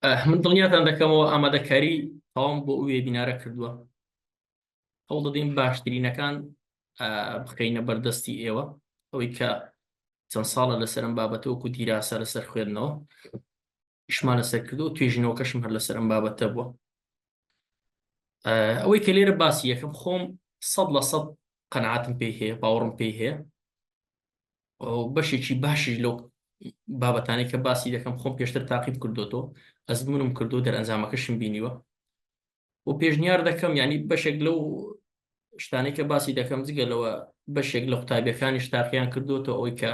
من دڵنیاتان دەکەمەوە ئامادەکاری تەواو بۆ ئەو وێبینارە کردووە. هەوڵ دەدەین باشترینەکان بخەینە بەردەستی ئێوە، ئەوەی کە چەند ساڵە لەسەر ئەم بابەتە وەکو دیراسە لەسەر خوێندنەوە ئیشمان لەسەر کردو و توێژینەوەکەشم هەر لەسەر ئەم بابەتە بووە. ئەوەی کە لێرە باسی یەکەم خۆم 100% قەنەعاتم پێی هەیە، باوەڕم پێی هەیە. بەشێکی باشیش لەو بابەتانەی کە باسی دەکەم خۆم پێشتر تاقیب کردوتەوە، ئەزمونم کردو دەرئەنجامەکەشم بینیوە و پێشنیار دەکەم، ینی بەشێک لەو شتانەی کە باسی دەکەم جگەلەوە بەشێک لە قوتابیەکانی تاقییان کردوتەوە، ئەوەی کە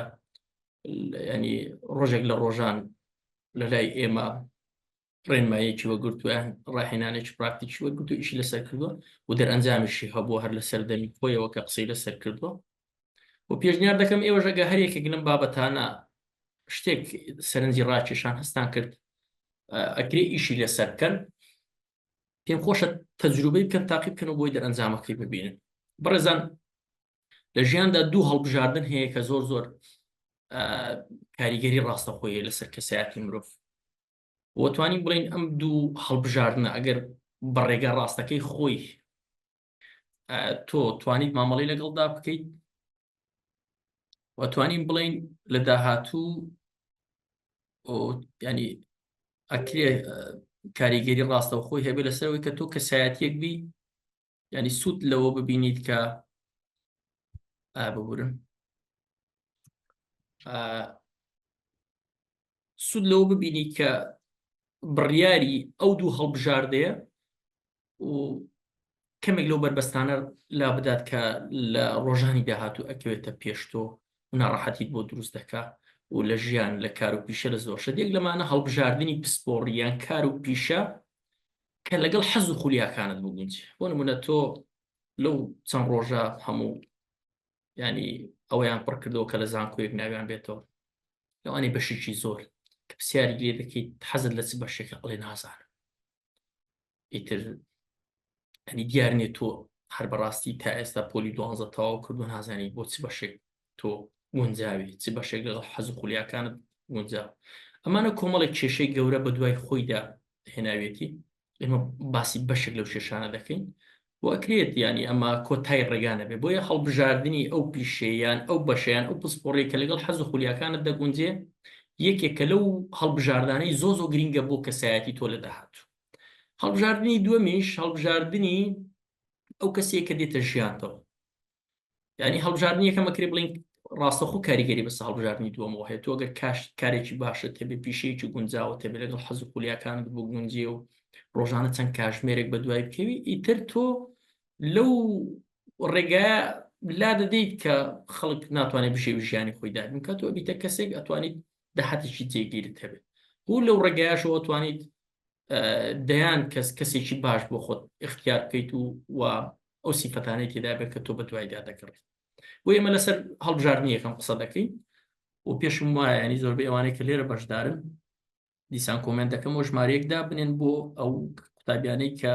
ینی ڕۆژێک لە ڕۆژان لە لای ئێمە ڕێنمایەکی وەگرتویان ڕاهێنانێکی پراکتیکی وەگرتو ئیشی لەسەر کردووە و دەرئەنجامیشی هەبووە هەر لەسەر دەمی خۆیەوە کە قسەی لەسەر کردووە. و پێشنیار دەکەم ئێوەش ئەگە هەر یەکێک لەم بابەتانە شتێک سەرنجی ڕاکێشان هەستان کرد ئەکرێ ئیشی لەسەر بکەن، پێم خۆشە تەجروبەی بکەن، تاقیب بکەن و بۆی دەرئەنجامەکەی ببینن. بەڕێزان، لە ژیاندا دوو هەڵبژاردن هەیە کە زۆر کاریگەری ڕاستەخۆیە لەسەر کەسایەتی مرۆڤ. وەتوانین بڵین ئەم دوو هەڵبژاردنە ئەگەر بە ڕێگە ڕاستەکەی خۆی تۆ توانیت مامەڵەی لەگەڵدا بکەیت، وەتوانین بڵین لە داهاتوو ینی ئەکرێ کاریگەری ڕاستەوخۆی هەبێت لەسەرەوەی کە تۆ کەسایەتیەک بی، ینی سوود لەوە ببینیت کە ببورن سوود لەوە ببینی کە بڕیاری ئەو دوو هەڵبژاردەیە و کەمێک لەو بربەستانە لا بدات کە لە ڕۆژانی داهاتوو ئەکەوێتە پێشتۆ و ناڕەحەتیت بۆ دروست دەکا و لە ژیان لە کار و پیشە لە زۆر شەدێک لەمانە هەڵبژاردننی پسپۆڕیان کار و پیشە کە لەگەڵ حەز و خولیاکانت بگونج. بۆ نمونە تۆ لەو چەند ڕۆژە هەموو ینی ئەوەیان پڕ کردەوە کە لە زانکۆیەک ناویان بێتەوە، لەوانەی بەشێکی زۆر کە پرسیاری لێ دەکەیت حەزت لە چ بەشێکە ئەڵێ نازانم، ئیتر ئەنی دیار نێت تۆ هەر بەڕاستی تا ئێستا پۆلی 12 تەواو کردو نازانی بۆ چ بەشێک تۆ گونجاوی، چ بەشێک لەگەڵ حەز و خولیاکانت گونجاو. ئەمانە کۆمەڵێک کێشەی گەورە بە دوای خۆیدا هێناوێتی. ئێمە باسی بەشێک لەو کێشانە دەکەین و ئەکرێت ینی ئەمە کۆتای ڕێگانە بێ بۆیە هەڵبژاردننی ئەو پیشەیان ئەو بەشیان ئەو پسپۆڕێک کە لەگەڵ حەز و خولیاکانت دەگونجێ یەکێکە لەو هەڵبژاردانەی زۆ گرینگە بۆ کەسایەتی تۆ لە داهاتوو. هەڵبژاردننی دووەمیش هەڵبژاردننی ئەو کەسێک کە دێتە ژیانتەوە، ینی هەڵبژاردننی یەکەمە کرێ بڵین ڕاستەخۆ کاریگەری بەس هەڵبژاردننی دووەمەوە هەیە. تۆ ئەگەر کارێکی باشە تێبێ پیشەیەکی گونجاوە تێبێ لەگەڵ حەز و خولیاکانت بۆ گونجێ و ڕۆژانە چەند کاتژمێرێک بە دوای بکەوی، ئیتر تۆ لەو ڕێگایە لا دەدەیت کە خەڵک ناتوانێت بژێوی ژیانی خۆی دابین کە تۆ بیتە کەسێک ئەتوانیت داهاتێکی جێگیرت هەبێت و لەو ڕێگایشەوە توانیت دەیان کەسێکی باش بۆ خۆت اختیار بکەیت و ئەو سیفەتانەی تێدا بێت کە تۆ بە دوایدا دەکڕیت. و ئێمە لەسەر هەڵبژاردننی یەکەم قسە دەکەین و پێشم وایە ینی زۆربەی ئەوانەی کە لێرە بەشدارن دیسان کۆمنتەکەم و ژمارەیەکدا بنێن بۆ ئەو قوتابیانەی کە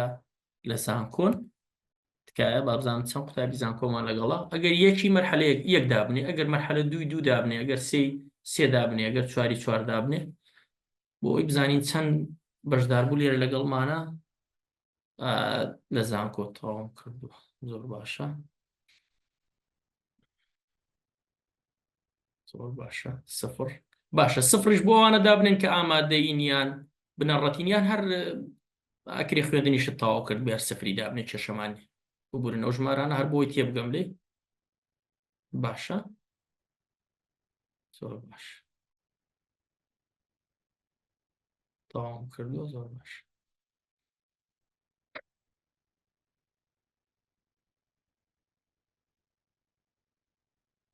لە زانکۆن، تکایە بابزانم چەند قوتابی زانکۆمان لەگەڵا. ئەگەر یەکی مەرحەلەیەک یەک دابنێ، ئەگەر مەرحەلە دوو دابنێ، ئەگەر سێ دابنێ، ئەگەر چوار دابنێ، بۆ ئەوی بزانین چەند بەشداربوو لێرە لەگەڵمانە لە زانکۆ تەواو کردووە. زۆر باشە، زۆر باشە. سفر باشە. سفرش بۆ ئەوانە دابنێن کە ئامادەین یان بنەڕەتین یان هەر ئەکرێ خوێندنیشت تەواو کرد بێر سفری دابنێ کێشەمانی ببورن. ئەو ژمارانە هەر بۆی تێبگەم لێ. باشە، زۆر باش، تەواو کردووە. زۆر باش.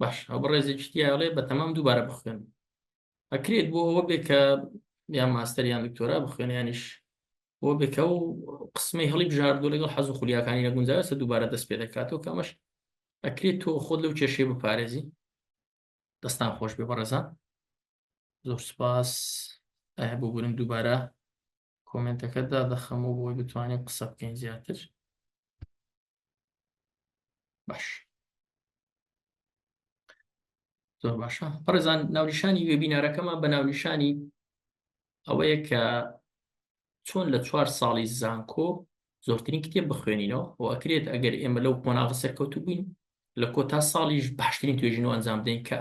باش، ئەو بەڕێزێکی دیاڵێ بە تەمام دووبارە بخوێن. ئەکرێت بۆ ئەوە بێ کە یان ماستەر یان دکتۆرا بخوێن یانیش بۆ بێکە و قسمەی هەڵی بژاردووە لەگەڵ حەز و خولیاکانی نەگونجاوێتە دووبارە دەست پێ دەکاتەوە کەمەش ئەکرێت تۆ خۆت لەو کێشەی بپارێزی. دەستان خۆش بێ بەڕێزان. زۆر سوپاس. بۆ بورن دووبارە کۆمنتەکەتدا دەخەمەوە بۆی بتوانێت قسە بکەین زیاتر. باش، زۆر باشە. بەڕێزان، ناونیشانی وێبینارەکەمان بە ناونیشانی ئەوەیە کە چۆن لە 4 ساڵی زانکۆ زۆرترین کتێب بخوێنینەوە و ئەکرێت ئەگەر ئێمە لەو کۆناغە سەرکەوتوو بووین لە کۆتا ساڵیش باشترین توێژینەوە ئەنجام بدەین کە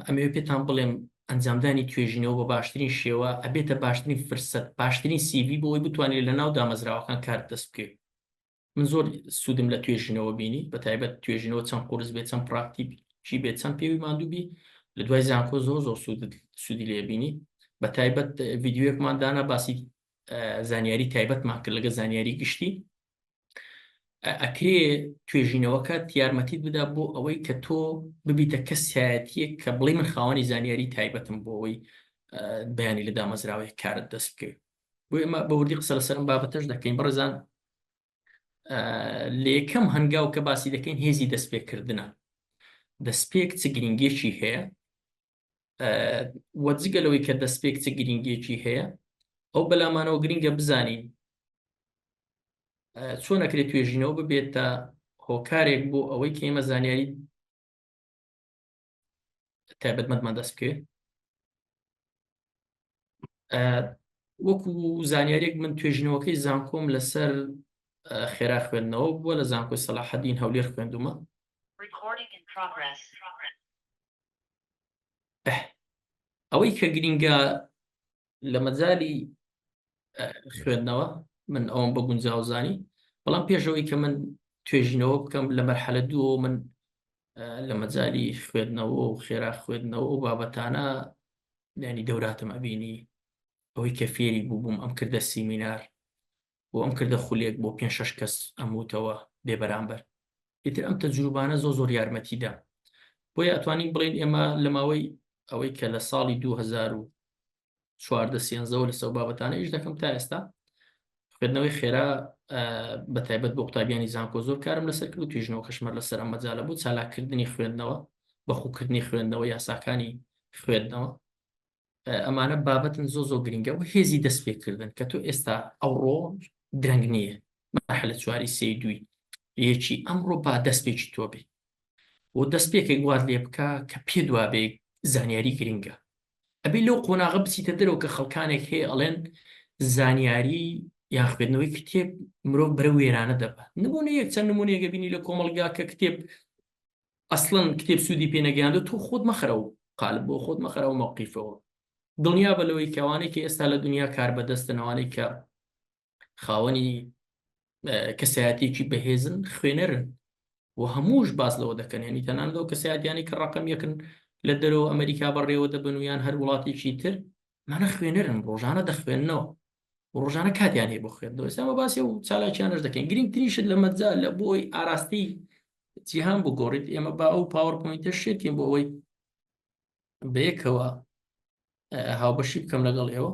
ئەمەوێ پێتان بڵێم ئەنجامدانی توێژینەوە بە باشترین شێوە ئەبێتە باشترین فرسەت باشترین CV بۆی بتوانێت لە ناو دامەزراوەکان کار دەست بکەیت. من زۆر سوودم لە توێژینەوە بینی بە تایبەت توێژینەوە چەند قورس بێت چەند پراکتیکی بێت چەند پێوی ماندووبی لە دوای زانکۆ زۆر سوودی لێبینی بە تایبەت ڤیددیوەکمان دانا باسی زانیاری تایبەتمان کرد لەگە زانیاری گشتی ئەکرێ توێژینەوەکە یارمەتیت بدا بۆ ئەوەی کە تۆ ببیتە کەسایەتیەک کە بڵێ من خاوەنی زانیاری تایبەتم بۆ ئەوەی بەیانی لە دامەزراوەی کارت دەست بکەوێت بۆ ئێمە بەوردی قسە لەسەرم بابەتەش دەکەین بەڕێزان لە یەکەم هەنگاو کە باسی دەکەین هێزی دەستپێکردنە دەستپێک چ گرنگێکی هەیە وەجگەلەوەی کە دەستپێک چ گرنگێکی هەیە ئەو بەلامانەوە گرنگە بزانین چۆن ئەکرێت توێژینەوە ببێتە هۆکارێک بۆ ئەوەی کە ئێمە زانیاری تایبەتمەندمان دەست بکەوێت وەکو زانیارێک من توێژینەوەکەی زانکۆم لەسەر خێرا خوێندنەوە بووە لە زانکۆی سەلاحەدین هەولێر خوێندومە ئەوەی کە گرنگە لە مەجالی خوێندنەوە من ئەوم بە گونجاوزانی بەڵام پێشەوەی کە من توێژینەوە بکەم لە مەرحەلە دووە من لە مەجای خوێندنەوە و خێرا خوێندنەوە و بابەتانە ینی دەوراتم ئەبینی ئەوەی کە فێری بووبووم ئەم کردە سیمینار و ئەم کردە خولێک بۆ 5-6 کەس ئەموتەوە بێبەرامبەر ئیتر ئەم تەجروبانە زۆر یارمەتیدا بۆیە ئەتوانین بڵێن ئێمە لە ماوەی ئەوەی کە لە ساڵی 2014 لەسەر بابەتانە ئیش دەکەم تا ئێستا خوێندنەوەی خێرا بە تایبەت بۆ قوتابیانی زانکۆ زۆر کارم لەسەر کرد و توێژنەوە کەشمەر لەسەر ئەم مەجالە بوو چالاکردنی خوێندنەوە بەخوکردنی خوێندنەوە یاساکانی خوێندنەوە ئەمانە بابەتن زۆر گرنگە و هێزی دەست پێکردن کە تۆ ئێستا ئەوڕۆ درەنگ نییە مەرحلە 4-3 یەکی ئەمڕۆ با دەستپێکی تۆ بێ و دەستپێکێک گوات لێ بکە کە پێ دوابێ زانیاری گرنگە ئەبێ لەو قۆناغە بچیتە دەرەوە کە خەڵکانێک هەیە ئەڵێن زانیاری یان خوێندنەوەی کتێب مرۆڤ بەرە وێرانە دەبات نمونە یەک چەند نمونەیەکە بینی لە کۆمەڵگا کە کتێب ئەسڵەن کتێب سوودی پێنەگەیاندە تۆ خۆت مەخرە و قالب بۆ خۆت مەخرە و مەوقیفەوە دڵنیا بە لەوەی کەوانەی کە ئێستا لە دنیا کار بەدەستنەوانەی کە خاوەنی کەسایەتێکی بەهێزن خوێنەرن و هەمووش باز لەوە دەکەن ینی تەنانەتەوە کەسایەتیانی کە ڕقم یەکن لە دەرەوە ئەمریکا بەڕێوە دەبن و یان هەر وڵاتێکی تر مانە خوێنەرن ڕۆژانە دەخوێننەوە ڕۆژانە کاتیان هەیە بۆ خوێندنەوە ئێستا باسی و چالاکیانش دەکەین گرنگترینشت لە مەجال لە بۆی ئاراستی جیهان بگۆڕیت ئێمە با ئەو پاوەرپۆینتە شێتین بۆ ئەوەی بەیەکەوە هاوبەشی بکەم لەگەڵ ئێوە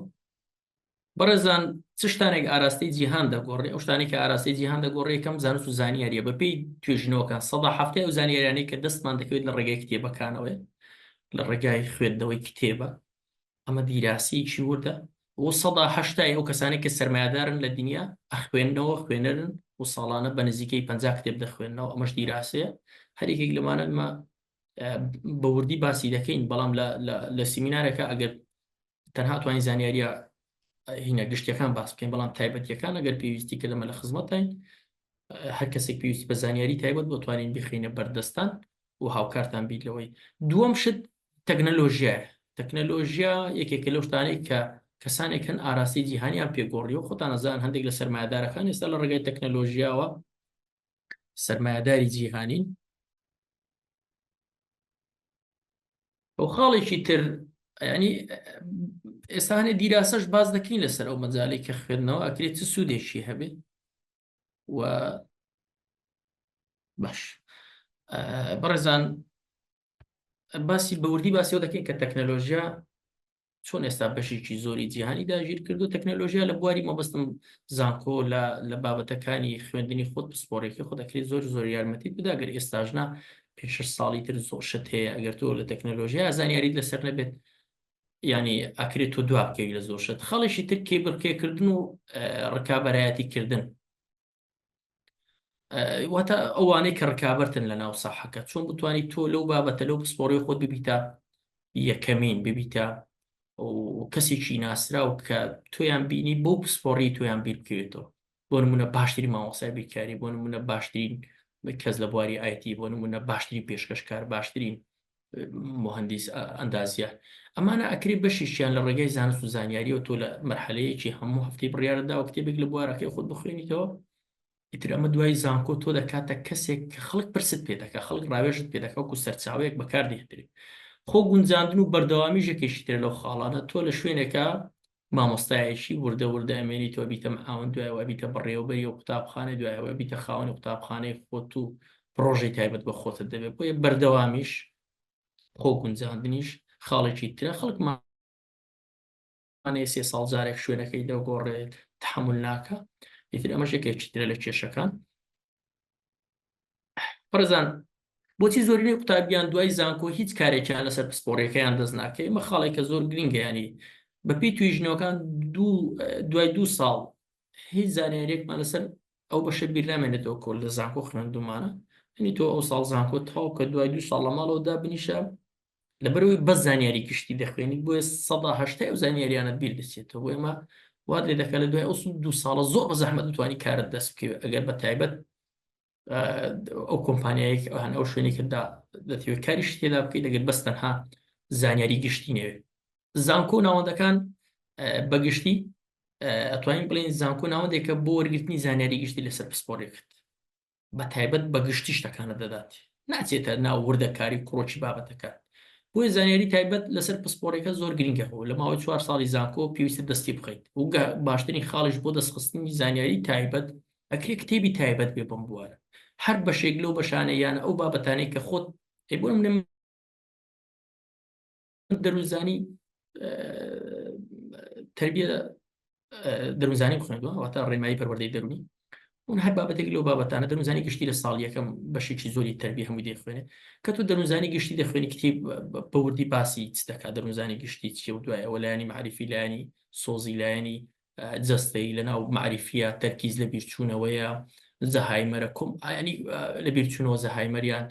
بەڕێزان چ شتانێک ئاراستی جیهان دەگۆڕێ ئەو شتانێک کە ئاراستی جیهان دەگۆڕێ یەکەم زانست و زانیاریە بەپێی توێژینەوەکان 100 ئەو زانیاریانەی کە دەستمان دەکەوێت لە ڕێگای کتێبەکانەوەی لە ڕێگای خوێندنەوەی کتێبە ئەمە دیراسیی وردە و 180 ئەو کەسانی کە سەرمایه‌دارن لە دنیا ئەخوێننەوە خوێنەرن و ساڵانە بە نزیکەی 50 کتێب دەخوێننەوە ئەمەش دیراسەیە هەرێکێک لەمانە بەوردی باسی دەکەین بەڵام لە سیمینارێکە ئەگەر تەنها توانین زانیاریە هینە گشتیەکان باس بکەین بەڵام تایبەتیەکان ئەگەر پێویستی کە لەمە لە خزمەتین هەر کەسێک پێویستی بە زانیاری تایبەت بۆ توانین بخینە بەردەستان و هاوکارتان بیت لەوەی دووەم شت تەکنەلۆژیا یەکێکە لەو شتانەی کە کەسانێک هەن ئاراستی جیهانیان پێگۆڕیەوە خۆتان نەزان هەندێک لە سەرمایه‌دارەکان ئێستا لە ڕێگای تەکنەلۆژیاوە سەرمایه‌داری جیهانین ئەو خاڵێکی تر ینی ئێستانێ دیراسەش باز دەکەین لەسەر ئەو مەجاالێک کە خوێندنەوە ئەکرێت چ سوودێکی هەبێت و باش بەڕێزان باسی بەوردی باسیەوە دەکەین کە تەکنەلۆژیا چۆن ئێستا بەشێکی زۆری جیهانی داگیر کردو تەکنەلۆژیا لە بواری مەبەستم زانکۆ لە بابەتەکانی خوێندنی خۆت پسپۆڕێکی خۆ دەکرێت زۆر یارمەتیت بداگەر ئێستاژنا 5 ساڵی تر زۆر شت هەیە ئەگەر تۆ لە تەکنەلۆژیا زانیاریت لەسەر نەبێت ینی ئەکرێت تۆ دوا بکەوی لە زۆر شت خەڵێکی تر کێبڵکێکردن و ڕکابەرایەتیکردن واتە ئەوانەی کە ڕکابەرتن لە ناو ساحەکە چۆن بتوانیت تۆ لەو بابەتە لەو پسپۆڕی خۆت ببیتە یەکەمین ببیتە و کەسێکی ناسراو کە تۆیان بینی بۆ پسپۆڕی تۆیان بیر بکەوێتەوە بۆ نمونە باشترین مامۆسای بیرکاری بۆ نمونە باشترین کەس لە بواری ئایتی بۆ نمونە باشترین پێشکەشکار باشترین مهندس ئەندازیار ئەمانە ئەکرێ بەشیشیان لە ڕێگای زانست و زانیاریەوە تۆ لە مەرحەلەیەکی هەموو هەفتەی بڕیارەدا و کتێبێک لە بوارەکەی خۆت بخوێنیتەوە ئیتر ئەمە دوای زانکۆ تۆ دەکاتە کەسێک کە خەڵک پرست پێ دەکات خەڵک ڕاوێژت پێ دەکات وەکو سەرچاوەیەک بەکاردێترێت خۆ گونجاندن و بەردەوامی ژێکێکی ترە لەو خاڵانە تۆ لە شوێنێکە مامۆستایەکی وردە وردە ئەمێنی تۆ بیتە ئاون دوایەوە بیتە بەڕێوەبەری و قوتابخانە دوایەوە بیتە خاوەنی قوتابخانەی خۆت و پرۆژەی تایبەت بە خۆتت دەبێت بۆیە بەردەوامیش خۆ گونجاندنیش خاڵێکی ترە خەڵکمانێ 3 ساڵ جارێک شوێنەکەی دەگۆڕێت تحمل ناکە ئیتر ئەمە ژێکێکی ترە لە کێشەکان پەرزان بۆچی زۆرینەی قوتابیان دوای زانکۆ هیچ کارێکیان لەسەر پسپۆڕیەکەیان دەست ناکەی ئەمە خاڵێکە زۆر گرنگە ینی بەپێی توێژنەوەکان دوای 2 ساڵ هیچ زانیاریەکمان لەسەر ئەو بەشە بیر نامێنێتەوە کۆل لە زانکۆ خوێندومانە هەنی تۆ ئەو ساڵ زانکۆ تاو کە دوای 2 ساڵ لە ماڵەوەدا بنیشە لەبەرەوەی بەس زانیاری گشتی دەخوێنیت بۆیە 180 ئەو زانیاریانت بیر دەچێتەوە بۆ ئێمە وات لێ دەکات لە دوای ئەو 2 ساڵە زۆر بە زەحمەت دەتوانی کارت دەست بکەوێت ئەگەر بە تایبەت ئەو کۆمپانیایەک ئەو شوێنێکدا دەتەوێت کاریش تێدا بکەیت دەگەر بەس تەنها زانیاری گشتی نەوێت زانکۆ ناوەندەکان بەگشتی ئەتوانین بڵێن زانکۆ ناوەندێکە بۆ وەرگرتنی زانیاری گشتی لەسەر پسپۆڕێکت بە تایبەت بەگشتی شتەکانە دەدات ناچێتە ناو وردەکاری کوڕۆکی بابەتەکە بۆی زانیاری تایبەت لەسەر پسپۆڕێکە زۆر گرنگەەوە لە ماوەی 4 ساڵی زانکۆ پێویستە دەستی بخەیت و باشترین خاڵش بۆ دەستخستنی زانیاری تایبەت ئەکرێ کتێبی تایبەت بێ بم بوارە هەر بەشێک لەو بەشانە یان ئەو بابەتانەی کە خۆت بۆ دەروزانی تربیە دەروزانی بخوێنەوە واتە ڕێمایی پەروەردەی دەرونی اون هەر بابەتێک لەو بابەتانە دەروزانی گشتی لە ساڵ یەکەم بەشێکی زۆری تربیە هەمووی دەخوێنێ کە تو دەروزانی گشتی دەخوێنی کتێب بە وردی باسی چ دەکات دەروزانی گشتی چی و دوایەوە لایانی معرفی لایانی سۆزی لایانی جەستەی لەناو معرفیە تەرکیز لە بیرچوونەوەیە زەهایمەرە کۆم ینی لە بیرچوونەوە زەهایمەریان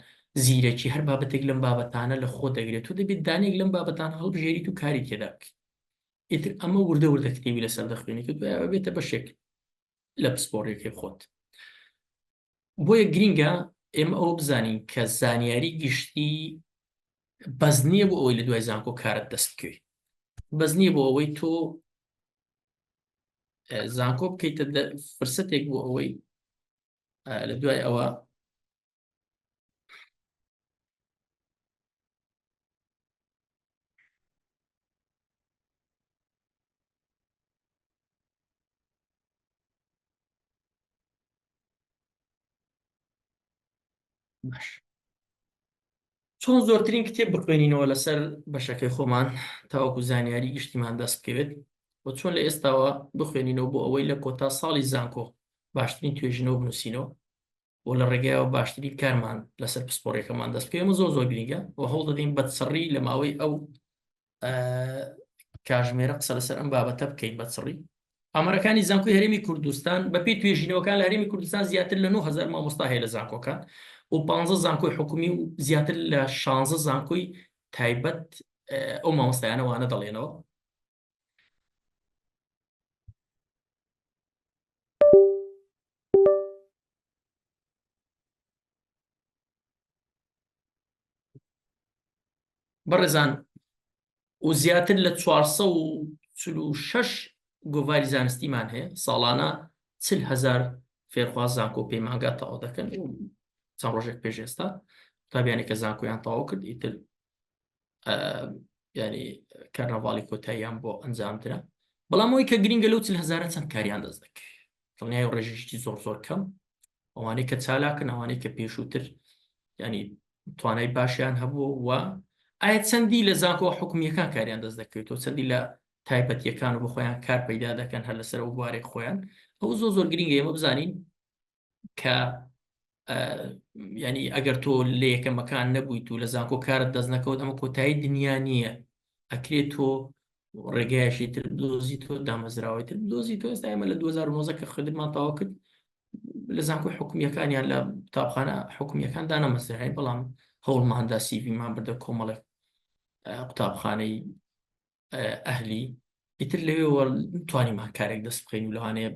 زیرەکی هەر بابەتێک لەم بابەتانە لە خۆ دەگرێت تو دەبێت دانێک لەم بابەتان هەڵبژێریت و کاری تێدا بکەیت ئیتر ئەمە وردە وردە کتێبی لەسەر دەخوێنیت و دوایەوە بێتە بەشێک لە پسپۆڕێکی خۆت بۆیە گرینگە ئێمە ئەوە بزانین کە زانیاری گشتی بەس نییە بۆ ئەوەی لە دوای زانکۆ کارت دەست بکەوێت بەس نییە بۆ ئەوەی تۆ زانکۆ بکەیتە فرسەتێک بۆ ئەوەی لە دوای ئەوە باش چۆن زۆرترین کتێب بخوێنینەوە لەسەر بەشەکەی خۆمان تاوەکو زانیاری گشتیمان دەست بکەوێت بۆ چۆن لە ئێستاوە بخوێنینەوە بۆ ئەوەی لە کۆتا ساڵی زانکۆ باشترین توێژینەوە بنووسینەوە بۆ لە ڕێگایەوە باشترین کارمان لەسەر پسپۆڕێکەکەمان دەست بکەوێمە زۆر گرنگە و هەوڵ دەدەین بەدسەڕی لە ماوەی ئەو کاژمێرە قسە لەسەر ئەم بابەتە بکەین بەدسەڕی ئامارەکانی زانکۆی هەرێمی کوردستان بەپێی توێژینەوەکان لە هەرێمی کوردستان زیاتر لە 9000 مامۆستا هەیە لە زانکۆکان و 15 زانکۆی حکومی و زیاتر لە 16 زانکۆی تایبەت ئەو مامۆستایانەوانە دەڵێنەوە بەڕێزان و زیاتر لە 446 گۆڤاری زانستیمان هەیە ساڵانە 40,000 فێرخواز زانکۆ پەیمانگا تەواو دەکەن و چەند ڕۆژێک پێش ئێستا قوتابیانێک کە زانکۆیان تەواو کرد ئیتر ینی کارنەڤاڵی کۆتاییان بۆ ئەنجامدرا بەڵام ئەوەی کە گرنگە لەو 40,000 چەند کاریان دەست دەکرد دڵنیای ڕێژێکی زۆر کەم ئەوانەی کە چالاکن ئەوانەی کە پێشووتر ینی توانای باشیان هەبوو و ئایا چەندی لە زانکۆ حکومیەکان کاریان دەست دەکەوێتەوە چەندی لە تایبەتیەکان و بۆ خۆیان کار پەیدا دەکەن هەر لەسەر ئەو بوارێک خۆیان ئەو زۆر گرنگە ئێمە بزانین کە ینی ئەگەر تۆ لە یەکەمەکان نەبوویت و لە زانکۆ کارت دەست نەکەوت ئەمە کۆتایی دنیا نییە ئەکرێت تۆ ڕێگایشی تر دۆزی تۆ دامەزراوی تر دۆزی تۆ ئێستا ئێمە لە 2009 کە خدممان تەواو کرد لە زانکۆی حکومیەکانیان لە قوتابخانە حکومیەکان دانەمەزرای بەڵام هەوڵماندا سیڤیمان بردە کۆمەڵێک قوتابخانەی ئەهلی ئیتر لەوێەوە توانیمان کارێک دەست بخەین و لەوانەیە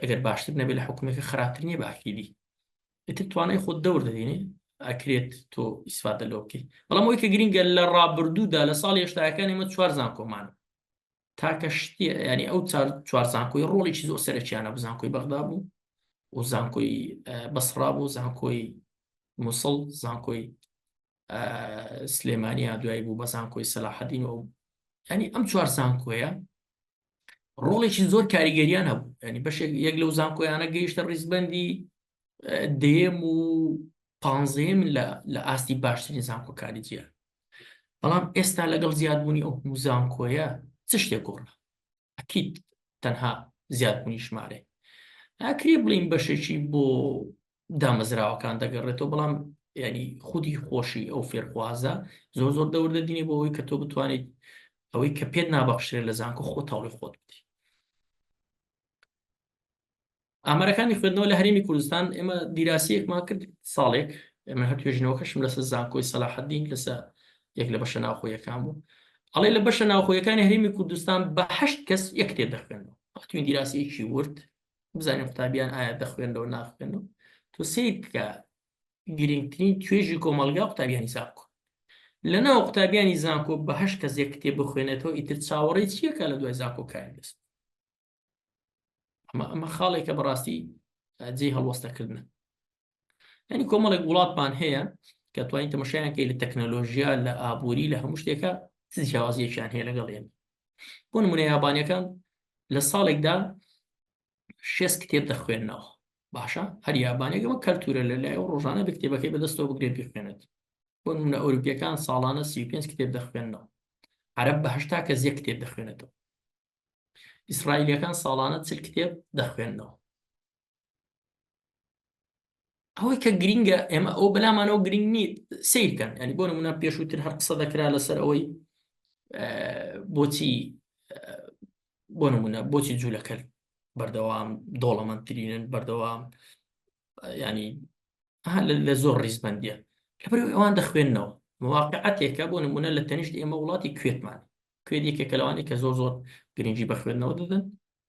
ئەگەر باشتر نەبێت لە حکوومێکە خراپتر نییە باکیلی ئیتر توانای خۆت دەور دەدێنێ ئەکرێت تۆ ئیسفادە لەوە بکەیت بەڵام ئەوەی کە گرینگە لە ڕابردوودا لە ساڵی هێشتاکان ئێمە 4 زانکۆمان تاکە شتی ینی ئەو 4 زانکۆی ڕۆڵێکی زۆر سەرەکیانە بزانکۆی بەغدا بوو و زانکۆی بەسڕا بوو زانکۆی مووسڵ زانکۆی سلێمانیا دوای بوو بە زانکۆی سەلاحەدین و ینی ئەم 4 زانکۆیە ڕۆڵێکی زۆر کاریگەریان هەبوو ینی بەشێک یەک لەو زانکۆیانە گەیشتە ڕیزبەندی دێم و 15 لە ئاستی باشترین زانکۆکاری جیان بەڵام ئێستا لەگەڵ زیادبوونی ئەو زانکۆیە چ شتێک گۆڕە ئەکید تەنها زیادبوونی ژمارە ئاکرێ بڵین بەشێکی بۆ دامەزراوەکان دەگەڕێتەوە بەڵام ینی خودی خۆشی ئەو فێرخوازە زۆر زۆر دەور دەدینێ بۆ ئەوەی کە تۆ بتوانیت ئەوەی کە پێت نابەخشرێت لە زانکۆ خۆ تاڵی خۆت بدی ئامارەکانی خوێندنەوە لە هەرێمی کوردستان ئێمە دیراسیەکمان کرد ساڵێک ئێمە هەر توێژنەوەکەشم لەسەر زانکۆی سەلاحەدین لەسەر یەک لە بەشە ناوخۆیەکان بوو ئەڵێ لە بەشە ناوخۆیەکانی هەرێمی کوردستان بە 8 کەس یەک کتێب دەخوێنەوە هاتوین دیراسیەکی ورد بزانین قوتابیان ئایا دەخوێنەوە ناخوێنەوە تۆ سیر کە گرنگترین توێژی کۆمەڵگا قوتابیانی زانکۆ لەناو قوتابیانی زانکۆ بە 8 کەس یەک کتێب بخوێنێتەوە ئیتر چاوەڕێی چیەکە لە دوای زانکۆکاری دەست ئەمە خاڵێکە بەڕاستی جێی هەڵوەستەکردنە ینی کۆمەڵێک وڵاتمان هەیە کە توانین تەماشایانکەی لە تەکنەلۆژیا لە ئابووری لە هەموو شتێکە چ جیاوازیەکیان هەیە لەگەڵ ئێمە بۆ نمونە یابانیەکان لە ساڵێکدا 6 کتێب دەخوێننەوە باشە هەر یابانێکەوە کەلتورە لەلایە و ڕۆژانە بە کتێبەکەی بەدەستەوە بگرێت بخوێنێت بۆ نمونە ئەوروپیەکان ساڵانە 35 کتێب دەخوێننەوە عەرەب بە 8 کەس یەک کتێب دەخوێنێتەوە ئیسرائیلیەکان ساڵانە 40 کتێب دەخوێننەوە ئەوەی کە گرینگە ئێمە ئەو بەلامانەوە گرنگ نیت سیرکەن ینی بۆ نمونە پێشووتر هەر قسە دەکرا لەسەر ئەوەی بۆچی بۆ نمونە بۆچی جوولەکە بەردەوام دۆڵەمەندترینن بەردەوام ینی لە زۆر ڕیزبەندیە لەبەرەوەی ئەوان دەخوێننەوە مواقعەتێکە بۆ نمونە لە تەنیشت ئێمە وڵاتی کوێتمان کوێت یەکێکە لەوانەیە کە زۆر زۆر گرنگی بە خوێندنەوە دەدەن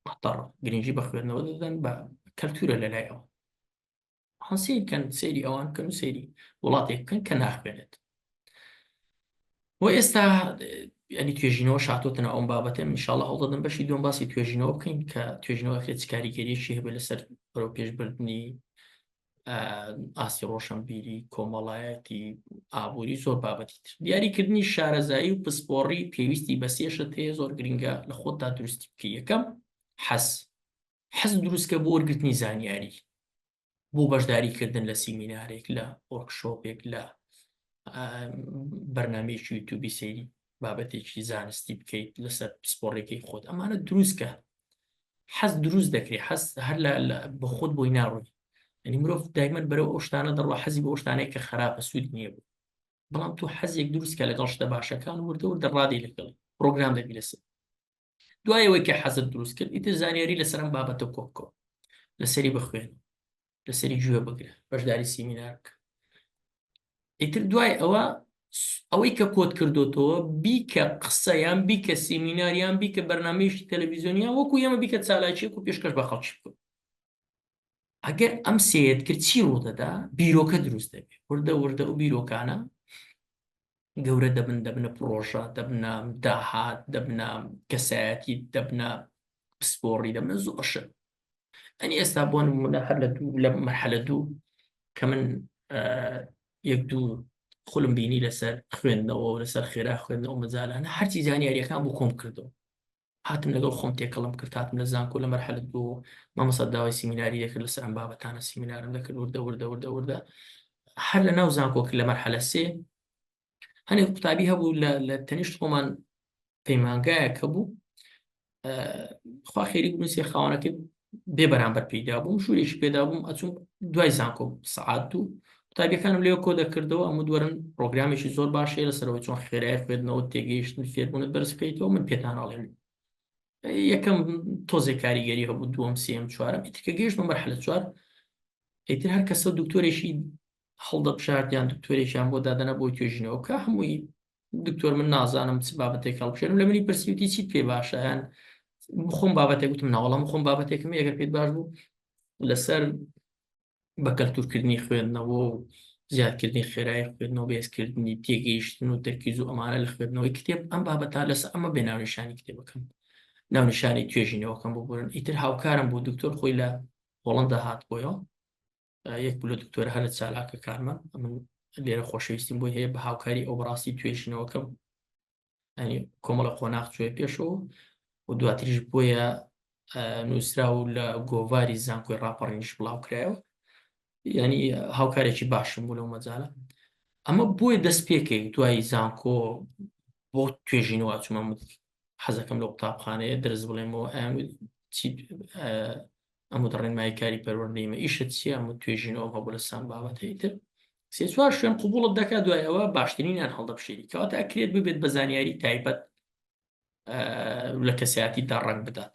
قەتەڕ گرنگی بە خوێندنەوە دەدەن بە کەلتورە لەلای ئەوە سیرکەن سەیری ئەوان کەن و سەیری وڵاتێک بکەن کە ناخوێنێت و ئێستا ینی توێژینەوە شاتۆتنە ئەوم بابەتە ئینشاڵڵا هەوڵدەدەم بەشی دوم باسی توێژینەوە بکەین کە توێژینەوە خێت کاریگەریەکی هەبێت لەسەر بەرەو پێشبردننی ئاسی ڕۆشنبیری کۆمەڵایەتی ئابووری زۆر بابەتی تر دیاریکردنی شارەزایی و پسپۆڕی پێویستی بە سێشت هەیە زۆر گرنگە لە خۆتدا دروستی بکە یەکەم حەز دروستکە بۆ وەرگرتنی زانیاری بۆ بەشداریکردن لە سیمینارێک لە وەرکشۆپێک لە بەرنامەیەکی یوتیوبی سەیری بابەتێکی زانستی بکەیت لەسەر پسپۆڕێکی خۆت ئەمانە دروستکە حەز دروست دەکرێت حەز هەر بە خۆت بۆی ناڕۆی ینی مرۆڤ دایمەن بەرەو ئەو شتانە دەڕوا حەزی بە ئەو شتانەیە کە خراپە سوود نییە بوو بەڵام تۆ حەزێک دروستکە لەگەڵ شتە باشەکان وردە ڕادی لەگەڵ پرۆگرام دەبی لەسەر دوایەوەی کە حەزت دروست کرد ئیتر زانیاری لەسەر ئەم بابەتە کۆبکەوە لەسەری بخوێن لەسەری گوێ بگرە بەشداری سیمینار بکە ئیتر دوای ئەوەی کە کۆت کردوتەوە بیکە قسە یان بیکە سیمیناریان بیکە بەرنامەیەکی تەلەڤیزیۆنیان وەکو ئێمە بیکە چالاکیەک و پێشکەش بە خەڵکی بکە ئەگەر ئەم سێت کرد چی ڕوودەدا بیرۆکە دروست دەبێت وردە و بیرۆکانە گەورە دەبنە پرۆژە دەبنە داهات دەبنە کەسایەتی دەبنە پسپۆڕی دەبنە زۆرشە ئەنی ئێستا بۆ نمونە هەر لە مەرحەلە دوو کە من یەک دوو خولم بینی لەسەر خوێندنەوە و لەسەر خێرا خوێندنەوە مەجالانە هەرچی زانیاریەکان بۆ کۆم کردەوە هاتم لەگەڵ خۆم تێکەڵم کرد هاتم لە زانکۆ لە مەرحەلە دوو مامۆستا داوای سیمیناری دەکرد لەسەر ئەم بابەتانە سیمینارم دەکرد وردە هەر لە ناو زانکۆ لە مەرحەلە سێ هەنێک قوتابی هەبوو لە تەنیشت خۆمان پەیمانگایەکە بوو خوا خێری بنووسێ خاوەنەکەی بێ بەرامبەر پێدا بووم ژوورێکی پێدا بووم ئەچوم دوای زانکۆ سەعات و قوتابیەکانم لێوە کۆ دەکردەوە ئەمە دووەرن پرۆگرامێکی زۆر باشەیە لەسەرەوەی چۆن خێرای خوێندنەوە تێگەیشتن فێربوونت بەرز بکەیتەوە من پێتان ئەڵێم یەکەم تۆزێک کاریگەری هەبوو دووەم سێم چوارەم ئیتر کە گەیشتمە مەرحەلە چوار ئیتر هەر کەسە دکتۆرێکی هەڵدەبژاردیان دکتۆرێکیان بۆ دادەنە بۆی توێژینەوە کە هەمووی دکتۆر من نازانم چ بابەتێک هەڵبژێنم لە منی پرسیوتی چیت پێ باشە یان بخۆم بابەتێک وتم ناوەڵام بخۆم بابەتێکم ئەگەر پێت باش بوو لەسەر بە کەلتورکردنی خوێندنەوە و زیادکردنی خێرایی خوێندنەوە بێزکردنی تێگەیشتن و تەرکیز و ئەمانە لە خوێندنەوەی کتێب ئەم بابەتە لەسەر ئەمە بێ ناونیشانی کتێبەکەم ناونیشانی توێژینەوەکەم بۆ بڕن ئیتر هاوکارم بۆ دکتۆر خۆی لە هۆڵەندا هات بۆیەوە یەک بوو لە دکتۆر هەرە چالاکە کارمە من لێرە خۆشەویستیم بۆی هەیە بە هاوکاری ئەو بەڕاستی توێژینەوەکەم ینی کۆمەڵە قۆناغ کوێ پێشەوە و دواتریش بۆیە نووسرا و لە گۆڤاری زانکۆی ڕاپەڕینیش بڵاوکرایەوە ینی هاوکارێکی باشم بوو لەو مەجالە ئەمە بۆی دەست پێکەی دوای زانکۆ بۆ توێژینەوە چوومە حەزەکەم لە قوتابخانەیە دەرز بڵێمەوە ئەمە دەڕێنمای کاری پەروەردەیمە ئیشت چیە ئەمە توێژینەوە هەبوو لە سام بابەتەی تر سێ چوار شوێن قوبوڵت دەکات دوای ئەوە باشترینیان هەڵدەبشێری کەواتە ئەکرێت ببێت بە زانیاری تایبەت لە کەسایەتیدا ڕەنگ بدات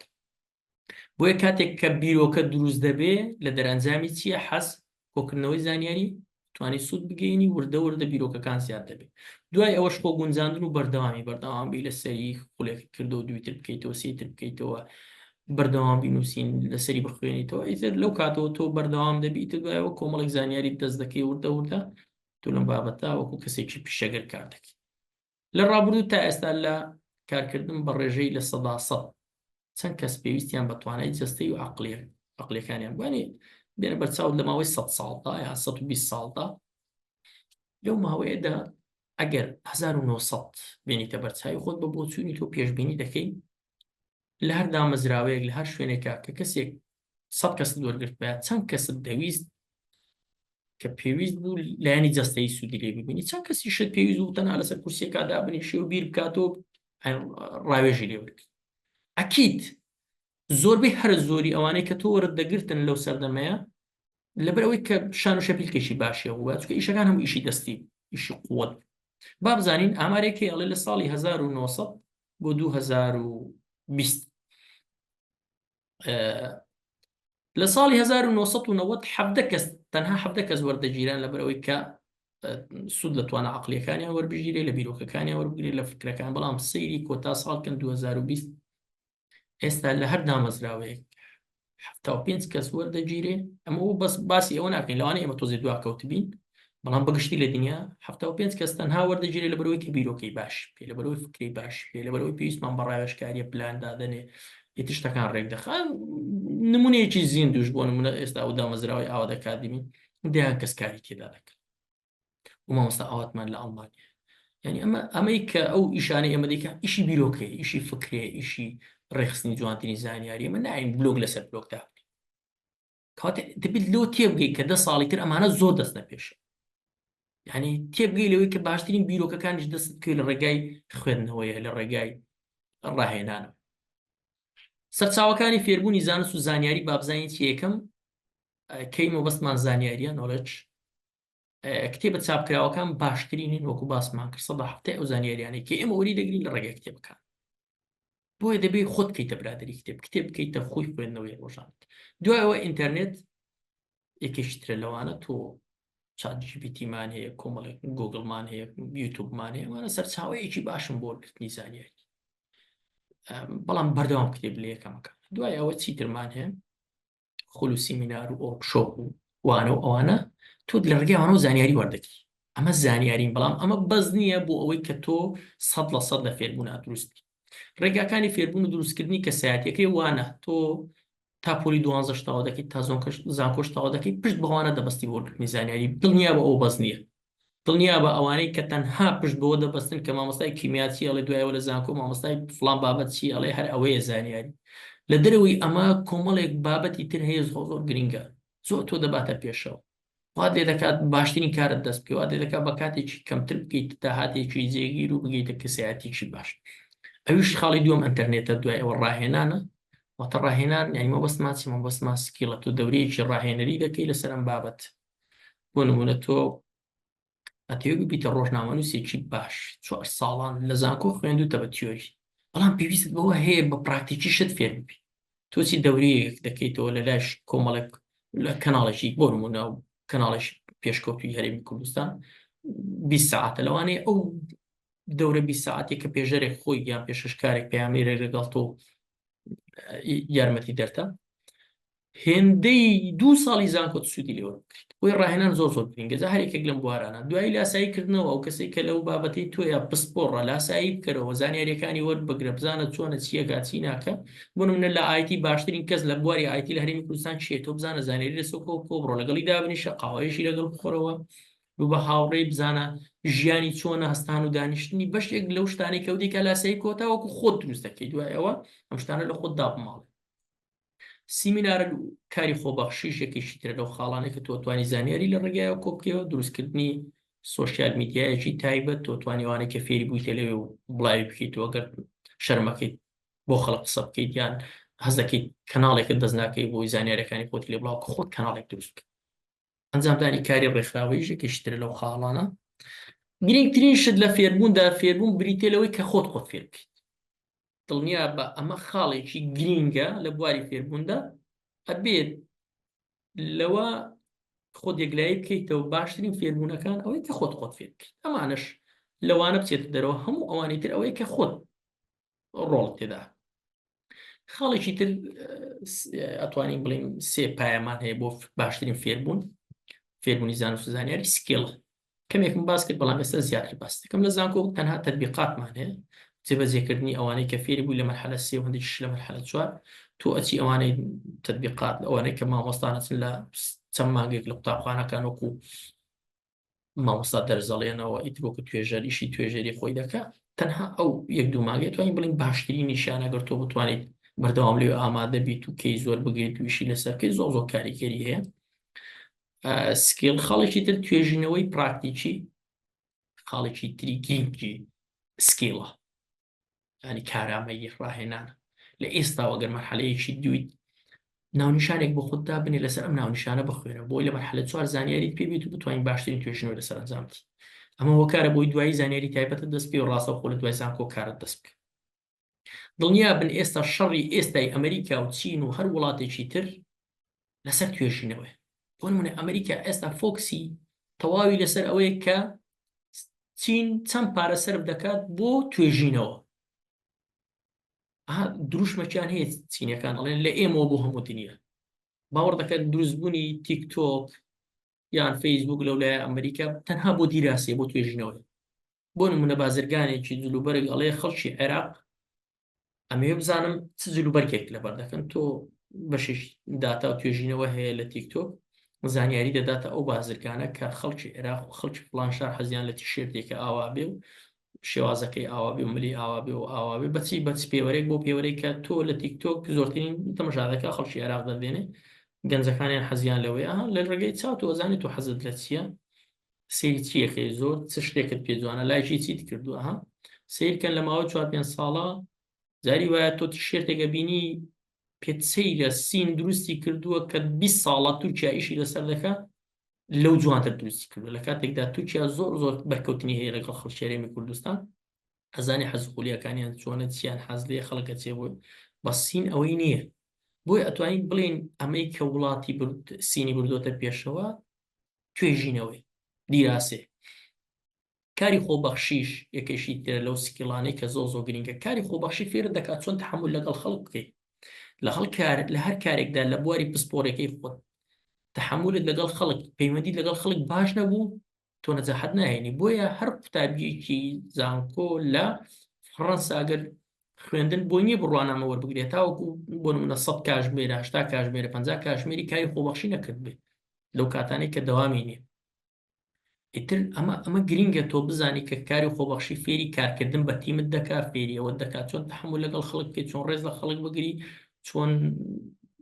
بۆیە کاتێک کە بیرۆکە دروست دەبێ لە دەرەنجامی چییە حەز کۆکردنەوەی زانیاری توانی سوود بگەینی وردە وردە بیرۆکەکان زیاد دەبێت دوای ئەوەش خۆ گونجاندن و بەردەوامی لە سەری خولێک کردەوە دویتر بکەیتەوە سێتر بکەیتەوە بەردەوام بینوسین لەسەری بخوێنیتەوە ئیتر لەو کاتەوە تۆ بەردەوام دەبیتە دوایەوە کۆمەڵێک زانیاری دەست دەکەی وردە وردە تۆ لەم بابەتە وەکو کەسێکی پیشەگەر کار دەکەیت لە ڕابردوو تا ئێستا لە کارکردن بە ڕێژەی لە 100 چەند کەس پێویستیان بە توانای جەستەی و عەقلیەکانیان بوانێ بێنە بەرچاو لە ماوەی 100 ساڵدا یا 120 ساڵدا لەو ماوەیەدا ئەگەر 1900 بێنیتە بەرچاوی خۆت بە بۆچوونی تۆ پێشبینی دەکەی لە هەر دامەزراوەیەک لە هەر شوێنێکە کە کەسێک 100 کەست وەرگرت بە چەند کەست دەویست کە پێویست بوو لایەنی جەستەی سوودی لێ ببینی چەند کەسی شت پێویست بوو تەنها لەسەر کورسێکا دابنیشێ و بیر بکاتەوە ڕاوێژی لێ وەرگرت ئەکید زۆربەی هەر زۆری ئەوانەی کە تۆ وەرت دەگرتن لەو سەردەمەیە لەبەرەوەی کە شان و شەپیلکێکی باشیە بوو چونکە ئیشەکان هەموو ئیشی دەستی ئیشی قووەت با بزانین ئامارێکی ئەڵێ لە ساڵی 1900 بۆ 2020 لە ساڵی 1990 حەفدە کەس تەنها حەفدە کەس وەردەگیران لەبەرەوەی کە سوود لە توانە عەقلیەکانیان وەربژیرێ لە بیرۆکەکانیان وەربگرێت لە فکرەکان بەڵام سەیری کۆتا ساڵکەن 2020 ئێستا لە هەر دامەزراوەیەک 75 کەس وەردەگیرێ ئەمە بەس باسی ئەوە ناکەین لەوانەیە ئێمە تۆزێ دواکەوتبین بەڵام بەگشتی لە دنیا 75 کەس تەنها وەردەگیرێ لەبەرەوەی کە بیرۆکەی باش پێ لەبەرەوەی فکری باش پێ لەبەرەوەی پێویستمان بە ڕاوێژکاریە پلان دادنێ ئیتر شتەکان ڕێک دەخەن نمونەیەکی زیندوش بۆ نمونە ئێستا ئەو دامەزراوەی ئاوا دەکاتبین دەیان کەس کاری تێدا دەکەن و مامۆستا ئاواتمان لە ئەڵمانیا یعنی ئەمەی کە ئەو ئیشانەی ئێمە دەیکات ئیشی بیرۆکەیە ئیشی فکرێ ئیشی ڕێخستنی جوانترینی زانیاری ئەمە ناین بلۆگ لەسەر بلۆگدا کاتێ دەبێت لۆ تێبگەی کە 10 ساڵی تر ئەمانە زۆر دەست نەپێشە یعنی تێبگەی لەوەی کە باشترین بیرۆکەکانیش دەست کرد لە ڕێگای خوێندنەوەیە لە ڕێگای ڕاهێنانەوە سەرچاوەکانی فێربوونی زانست و زانیاری بابزانیت یەکەم کەی مەبەستمان زانیاریە نۆڵەج کتێبە چاپکراوەکان باشترینین وەکو باسمان کرد 170 ئەو زانیاریانەی کە ئێمە وەری دەگرین لە ڕێگای کتێبەکان بۆیە دەبێت خۆت بکەیتە برادری کتێب بکەیتە خۆی خوێندنەوەی ڕۆژانت دوایەوە ئینتەرنێت یەکێکی ترە لەوانە تۆ چات جی پی تیمان هەیە کۆمەڵێک گوگڵمان هەیە یوتیوبمان هەیە ئەوانە سەرچاوەیەکی باشم بۆ گرتنی زانیاری بەڵام بەردەوام کتێب لە یەکەمەکە دوای ئەوە چیترمان هەیە خۆل و سیمینار و ئۆرکشۆپ و وانە و ئەوانە تۆ لە ڕێگای ئەوانە و زانیاری وەردەگری ئەمە زانیارین بەڵام ئەمە بەز نییە بۆ ئەوەی کە تۆ 100% لە فێربوونا دروستی ڕێگاکانی فێربوون و دروستکردنی کەسایەتیەکەی وانە تۆ تا پۆلی 12 شتاوە دەکەیت تا زانکۆ شتاوە دەکەیت پشت بەوانە دەبەستی بۆ وەرگرتنی زانیاری دڵنیا بە ئەو بەز نییە دڵنیا بە ئەوانەی کە تەنها پشت بەوە دەبەستن کە مامۆستای کیمیاچی ئەڵێ دوایەوە لە زانکۆ مامۆستای فڵان بابەت چی ئەڵێ هەر ئەوەیە زانیاری لە دەرەوەی ئەمە کۆمەڵێک بابەتی تر هەیە زۆر گرنگە زۆر تۆ دەباتە پێشەوە وات لێ دەکات باشترین کارت دەست بکەوە وات لێ دەکات بە کاتێکی کەمتر بکەیت تا هاتێکی جێگیر و بگەیتە کەسایەتێکی باش ئەویش خاڵی دووەم ئەنتەرنێتە دوای ئەوە ڕاهێنانە واتە ڕاهێنان یعنی مەبەستمان چی مەبەستمان سکیڵە تۆ دەورەیەکی ڕاهێنەری دەکەی لەسەر ئەم بابەت بۆ نمونە تۆ ئەتەوێت ببیتە ڕۆژنامەنووسێکی باش 4 ساڵان لە زانکۆ خوێندوتە بە تیۆری بەڵام پێویستت بەوە هەیە بە پراکتیکی شت فێر ببی تۆچی دەورەیەک دەکەیتەوە لە لایش کۆمەڵێک لە کەناڵێکی بۆ نمونە و کەناڵێکی پێشکەوتوی هەرێمی کوردستان 20 ساعتە لەوانەیە ئەو دەورە 20 ساعتێک کە پێژەرێک خۆی یان پێشەشکارێک پەیامێرێک لەگەڵ تۆ یارمەتی دەرتە هێندەی 2 ساڵی زانکۆت سوودی لێوە بکرێت بۆی ڕاهێنان زۆر گرنگە جا هەرێکێک لەم بوارانە دوایی لاساییکردنەوە ئەو کەسێک کە لەو بابەتەی تۆیە پسپۆڕە لاسایی بکەرەوە زانیاریەکانی وەربگرە بزانە چۆنە چیەکە چی ناکە بۆ نمونە لە ئایتی باشترین کەس لە بواری ئایتی لە هەرێمی کوردستان چیە تۆ بزانە زانیاری لەسەر کۆبڕۆ لەگەڵی دابنیشە قاوەیەشی لەگەڵ بخۆرەوە بە هاوڕێی بزانە ژیانی چۆنە هەستان و دانیشتنی بەشێک لەو شتانەی کەوتێکە لاسایی کۆتاوەکو خۆت دروست دەکەی دوایەوە ئەم شتانە لە خۆت دابماڵ سیمینارە کاری خۆبەخشیش یەکێکی ترە لەو خاڵانەی کە تۆ توانی زانیاری لە ڕێگایەوە کۆبکەوە دروستکردنی سۆشیال میدیایەکی تایبەت تۆ توانیوانێک کە فێری بوویتە لەوێ و بڵاوی بکەیتەوە گەر شەرمەکەیت بۆ خەڵک قسە بکەیت یان هەز دەکەیت کەناڵێکت دەست ناکەی بۆی زانیاریەکانی خۆتی لێ بڵاو کە خۆت کەناڵێک دروست بکە ئەنجامدانی کاری ڕێکخراوەیش یەکێکی ترە لەو خاڵانە گرنگترین شت لە فێربووندا فێربوون بریتێ لەوەی کە خۆت فێر بکەیت دڵنیا بە ئەمە خاڵێکی گرینگە لە بواری فێربووندا ئەبێت لەوە خۆت یەکلایی بکەیتەوە باشترین فێربوونەکان ئەوەی کە خۆت فێر بکەیت ئەمانش لەوانە بچێت دەرەوە هەموو ئەوانەی تر ئەوەی کە خۆت ڕۆڵ تێدا خاڵێکی تر ئەتوانین بڵین سێ پایەمان هەیە بۆ باشترین فێربوونی زانست و زانیاری سکیڵ کەمێکم باس کرد بەڵام ئێستا زیاتر باس دەکەم لە زانکۆ تەنها تەطبیقاتمان هەیە جێبەجێکردنی ئەوانەی کە فێری بووی لە مەرحلە 3 و هەندێکیش لە مەرحلە 4 تۆ ئەچی ئەوانەی تەطبیقات ئەوانەی کە مامۆستانەچن لە چەند مانگێک لە قوتابخانەکان وەکو مامۆستا دەرزەڵێنەوە ئیتر وەکو توێژەر ئیشی توێژەری خۆی دەکات تەنها ئەو 1-2 مانگێ توانین بڵین باشترین نیشانە گەر تۆ بتوانیت بەردەوام لێ ئامادە بیت و کەی زۆر بگریت و ئیشی لەسەر بکەیت زۆر کاریگەری هەیە سکیل خاڵێکی تر توێژینەوەی پراکتیکی خاڵێکی تری گرنگی سکیڵە ینی کارامەیی ڕاهێنانە لە ئێستاوە گەر مەرحەلەیەکی دویت ناونیشانێک بۆ خوددا بنێ لەسەر ئەم ناونیشانە بخوێنە بۆی لە مەرحلە 4 زانیاریت پێبێت و بتوانین باشترین توێژینەوە لەسەر ئەنجام بدەیت ئەمە هۆکارە بۆی دوایی زانیاری تایبەتت دەست پێ و ڕاستە خۆ لە دوای زانکۆ کارت دەست بکە دڵنیا بن ئێستا شەڕی ئێستای ئەمریکا و چین و هەر وڵاتێکی تر لەسەر توێژینەوە بۆ نمونە ئەمریکا ئێستا فۆکسی تەواوی لەسەر ئەوەیە کە چین چەند پارە سەرف دەکات بۆ توێژینەوە دروشمەکیان هەیە چینەکان ئەڵێن لە ئێمەوە بۆ هەموو دنیا باوەڕ دەکەن دروستبوونی تیکتۆک یان فەیسبوک لەولای ئەمریکا تەنها بۆ دیراسێ بۆ توێژینەوە بۆ نمونە بازرگانێکی جلوبەرگ ئەڵێ خەڵکی عێراق ئەمێ بزانم چ جلوبەرگێک لەبەر دەکەن تۆ بەشش داتا و توێژینەوە هەیە لە تیکتۆک زانیاری دەداتە ئەو بازرگانە کە خەڵکی عێراق و خەڵکی فڵان شار حەزیان لە تیشێرتێکە ئاوا بێ و شێوازەکەی ئاوابێ و ملی ئاوابێ و ئاوابێ بەچی بەچ پێوەرێک بۆ پێوەرەی کە تۆ لە تیکتۆک زۆرترین تەمەشادەکە خەڵکی عێراق دەدێنێ گەنجەکانیان حەزیان لەوەیە لە ڕێگەی چاو تۆ زانێت تۆ حەزت لە چییە سێری چیەکەی زۆر چ شتێکت پێ جوانە لایکی چیت کردووە سیرکەن لە ماوەی 4-5 ساڵە جاری وایە تۆ تیشێرتێکە بینی پێچەیرە سین دروستی کردووە کە 20 ساڵە تورکیا ئیشی لەسەر دەکات لەو جوانتر دروستی کردووە لە کاتێکدا تورکیا زۆر بەرکەوتنی هەیە لەگەڵ خەڵکێرێمی کوردستان ئەزانی حەزقولیەکانیان چۆنە چیان حەز لێ خەڵکە چێ بووی بە سین ئەوەی نییە بۆی ئەتوانین بڵێن ئەمەی کە وڵاتی سینی بردۆتە پێشەوە توێژینەوەی دیراسێ کاری خۆبەخشیش یەکێشی ترە لەو سکیڵانەی کە زۆر گرنگە کاری خۆبەخشی فێر دەکات چۆن تەحمل لەگەڵ خەڵک بکەیت لە هەر کارێکدا لە بواری پسپۆرەکەی خۆت تەحملت لەگەڵ خەڵک پەیوەندیت لەگەڵ خەڵک باش نەبوو تۆ نەجاحەت ناهێنی بۆیە هەر قوتابیەکی زانکۆ لە فڕەنسا ئەگەر خوێندن بۆ نییە بڕوانامە وەربگرێت تاوەکو بۆ نمونە 100 کاتژمێرە 80 کاتژمێرە 50 کاتژمێری کاری خۆبەخشی نەکرد بێت لەو کاتانەی کە دەوامی نییە ئیتر ئەمە گرینگە تۆ بزانی کە کاری خۆبەخشی فێری کارکردن بە تیمت دەکات فێری ئەوە دەکات چۆن تەحمل لەگەڵ خەڵک بکەیت چۆن ڕێز لە خەڵک بگری چۆن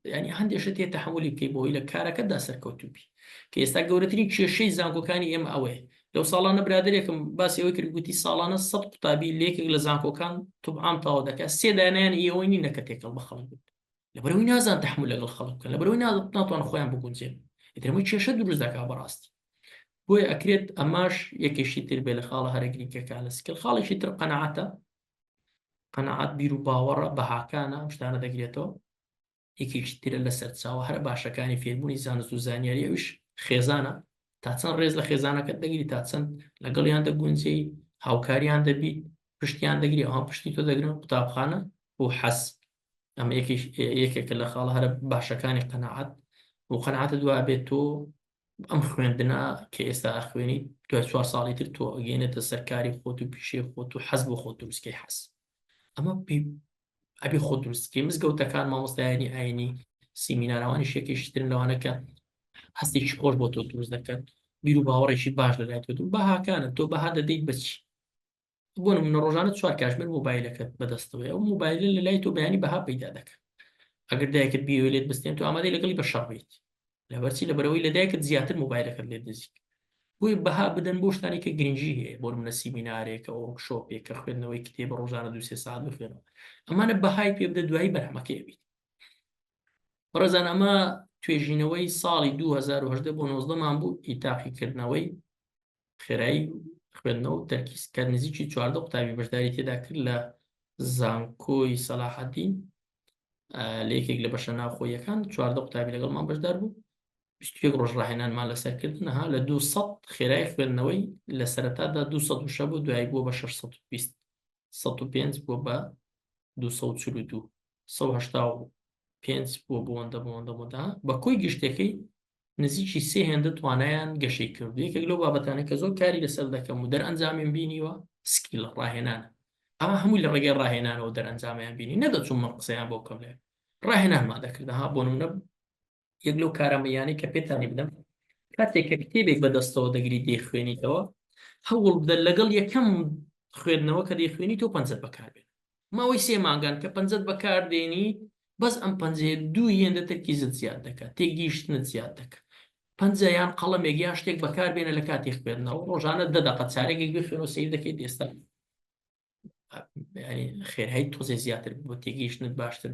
ینی هەندێشت هەیە تەحملی بکەی بۆی لە کارەکەتدا سەرکەوتوبی کە ئێستا گەورەترین کێشەی زانکۆکانی ئێمە ئەوەیە لەو ساڵانە برادێکم باسی ئەوەی کرد گوتی ساڵانە 100 قوتابی لێکێک لە زانکۆکان توبعام تاوا دەکات 3 دانیان ئەوەی نینە کە تێکەڵ بە خەڵک بێت لەبەرەوەی نازان تەحمل لەگەڵ خەڵک بکەن لەبەرەوەی ناتوان خۆیان بگونجێن ئیترەمەوەی کێشە دروست دەکات بەڕاستی بۆیە ئەکرێت ئەماش یەکێشی تر بێ لە خاڵە هەرە گرنگەکە لە سکیل خاڵێکی تر قەنەعەتە قەنەعەت بیر و باوەڕە بەهاکانە ئەم شتانە دەگرێتەوە یەکێکی ترە لە سەرچاوە هەر باشەکانی فێربوونی زانست و زانیاری ئەوش خێزانە تا چەند ڕێز لە خێزانەکەت دەگیری تا چەند لەگەڵیان دەگونجێی هاوکاریان دەبیت پشتیان دەگری ئەوان پشتی تۆ دەگرن قوتابخانە و حەز ئەمە یەکێکە لە خاڵە هەرە باشەکانی قەناعەت و قەناعەتە دوای بێت تۆ ئەم خوێندنە کە ئێستا خوێنی دوای 4 ساڵی تر تۆ ئەگەێنێتە سەرکاری خۆت و پیشەی خۆت و حەز بۆ خۆت دروستکەی حەز ئەمە ئەبێ خۆ دروستکەی مزگەوتەکان مامۆستایانی ئاینی سیمیناراوانی شێکیشترن لەوانەکە هەستێکی خۆش بۆ تۆ دروست دەکەن بیر و باوەڕێکی باش لەلای تۆ بەهاکانە تۆ بەها دەدەیت بچی بۆ نمونە ڕۆژانە 4 کاتژمێر مۆبایلەکەت بەدەستەوەی ئەو مۆبایلە لەلای تۆ بەیانی بەها پەیدا دەکەن ئەگەر دایکت بیوێ لێت بستێن تۆ ئامادەی لەگەڵی بەشەڕ بیت لەبەرچی لەبەرەوەی لە دایکت زیاتر مۆبایلەکەت لێت دەزیک بۆی بەها بدەن بۆ شتانی کە گرنگی هەیە بۆ منە سیمینارێکە وەرکشۆپێکە خوێندنەوەی کتێبە ڕۆژانە 2-3 ساعت بخوێنەوە ئەمانە بەهای پێ بدە دوایی بەرهەمەکەی بیت بەڕێزان ئەمە توێژینەوەی ساڵی 2010 بۆ 19 مان بوو ئیتاقیکردنەوەی خێرایی خوێندنەوە و تەرکیز کە نزیکی 14 قوتابی بەشداری تێدا کرد لە زانکۆی سەلاحەدین لە یەکێک لە بەشە ناوخۆیەکان 14 قوتابی لەگەڵمان بەشدار بوو 21 ڕۆژ ڕاهێنانمان لەسەرکردنها لە 200 خێرای خوێندنەوەی لە سەرەتادا 200 بوو دوای بووە بە 620 105 بووە بە 242 185 بووە بۆەوەندە بە کۆی گشتەکەی نزیکی 3 هێندە توانایان گەشەی کرد یەکێک لەو بابەتانە کە زۆر کاری لەسەر دەکەم و دەرئەنجامیان بینیوە سکیل ڕاهێنانە ئەمە هەمووی لە ڕێگەی ڕاهێنانەوە دەرئەنجامیان بینی نەدەچوون من قسەیان بۆ کەم لێ ڕاهێنانمان دەکردها بۆ نمونە یەک لەو کارەمەیانەی کە پێتانی بدەم کاتێک کە کتێبێک بەدەستەوە دەگری دەیخوێنیتەوە هەوڵ بدە لەگەڵ یەکەم خوێندنەوە کە دەیخوێنی تۆ پەنجەت بەکاربێن ماوەی 3 مانگان کە پەنجەت بەکاردێنی بەس ئەم پەنجەیە 2 هێندە تەرکیزت زیاد دەکات تێگەیشتنت زیاد دەکات پەنجەیان قەڵەمێک یا شتێک بەکاربێنە لە کاتی خوێندنەوە ڕۆژانە 10 دقە چارێکێک بخوێنەوە سیر دەکەیت ئێستا خێرایی تۆزێ زیاتر بۆ تێگەیشتنت باشتر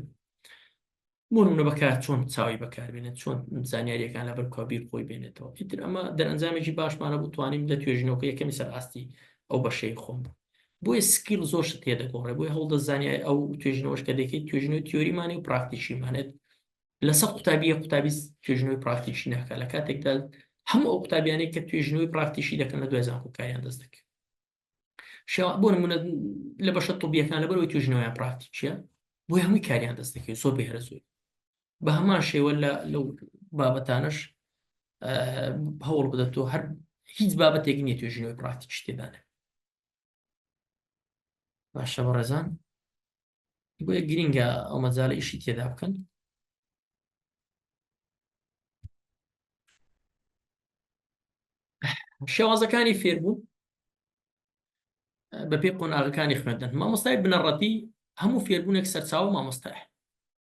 بۆ نمونە بەکار چۆن چاوی بەکاربێنێت چۆن زانیاریەکان لەبەر کۆبیر خۆی بێنێتەوە ئیتر ئەمە دەرئەنجامێکی باشمانە بوو توانیم لە توێژینەوەکە یەکەمی سەر ئاستی ئەو بەشەی خۆم بۆیە سکیل زۆر شت تێدەگۆڕێ بۆی هەوڵدە زانیای ئەو توێژینەوەش کە دەکەیت توێژینەوەی تیۆریمانی و پراکتیشیمانێت لەسەر قوتابی توێژینەوەی پراکتیشی ناکە لە کاتێکدا هەموو ئەو قوتابیانەی کە توێژینەوەی پراکتیشی دەکەن لە دوای زانکۆکاریان دەست دەکەن بۆ نمونە لە بەشە تۆبیەکان لەبەرەوەی توێژینەوەیان پراکتیکیە بۆی هەمووی کاریان دەست دەکەوێت زۆر بەهێرە زۆر بە هەمان شێوە لەو بابەتانش هەوڵ بدە تۆ هەر هیچ بابەتێک نییە توێژینەوەی پراکتیکیش تێدانێ باشە بەڕێزان بۆیە گرینگە ئەو مەجاالە ئیشی تێدا بکەن شێوازەکانی فێربوون بەپێ قۆناغەکانی خوێندن مامۆستای بنەڕەتی هەموو فێربوونێک سەرچاوە مامۆستای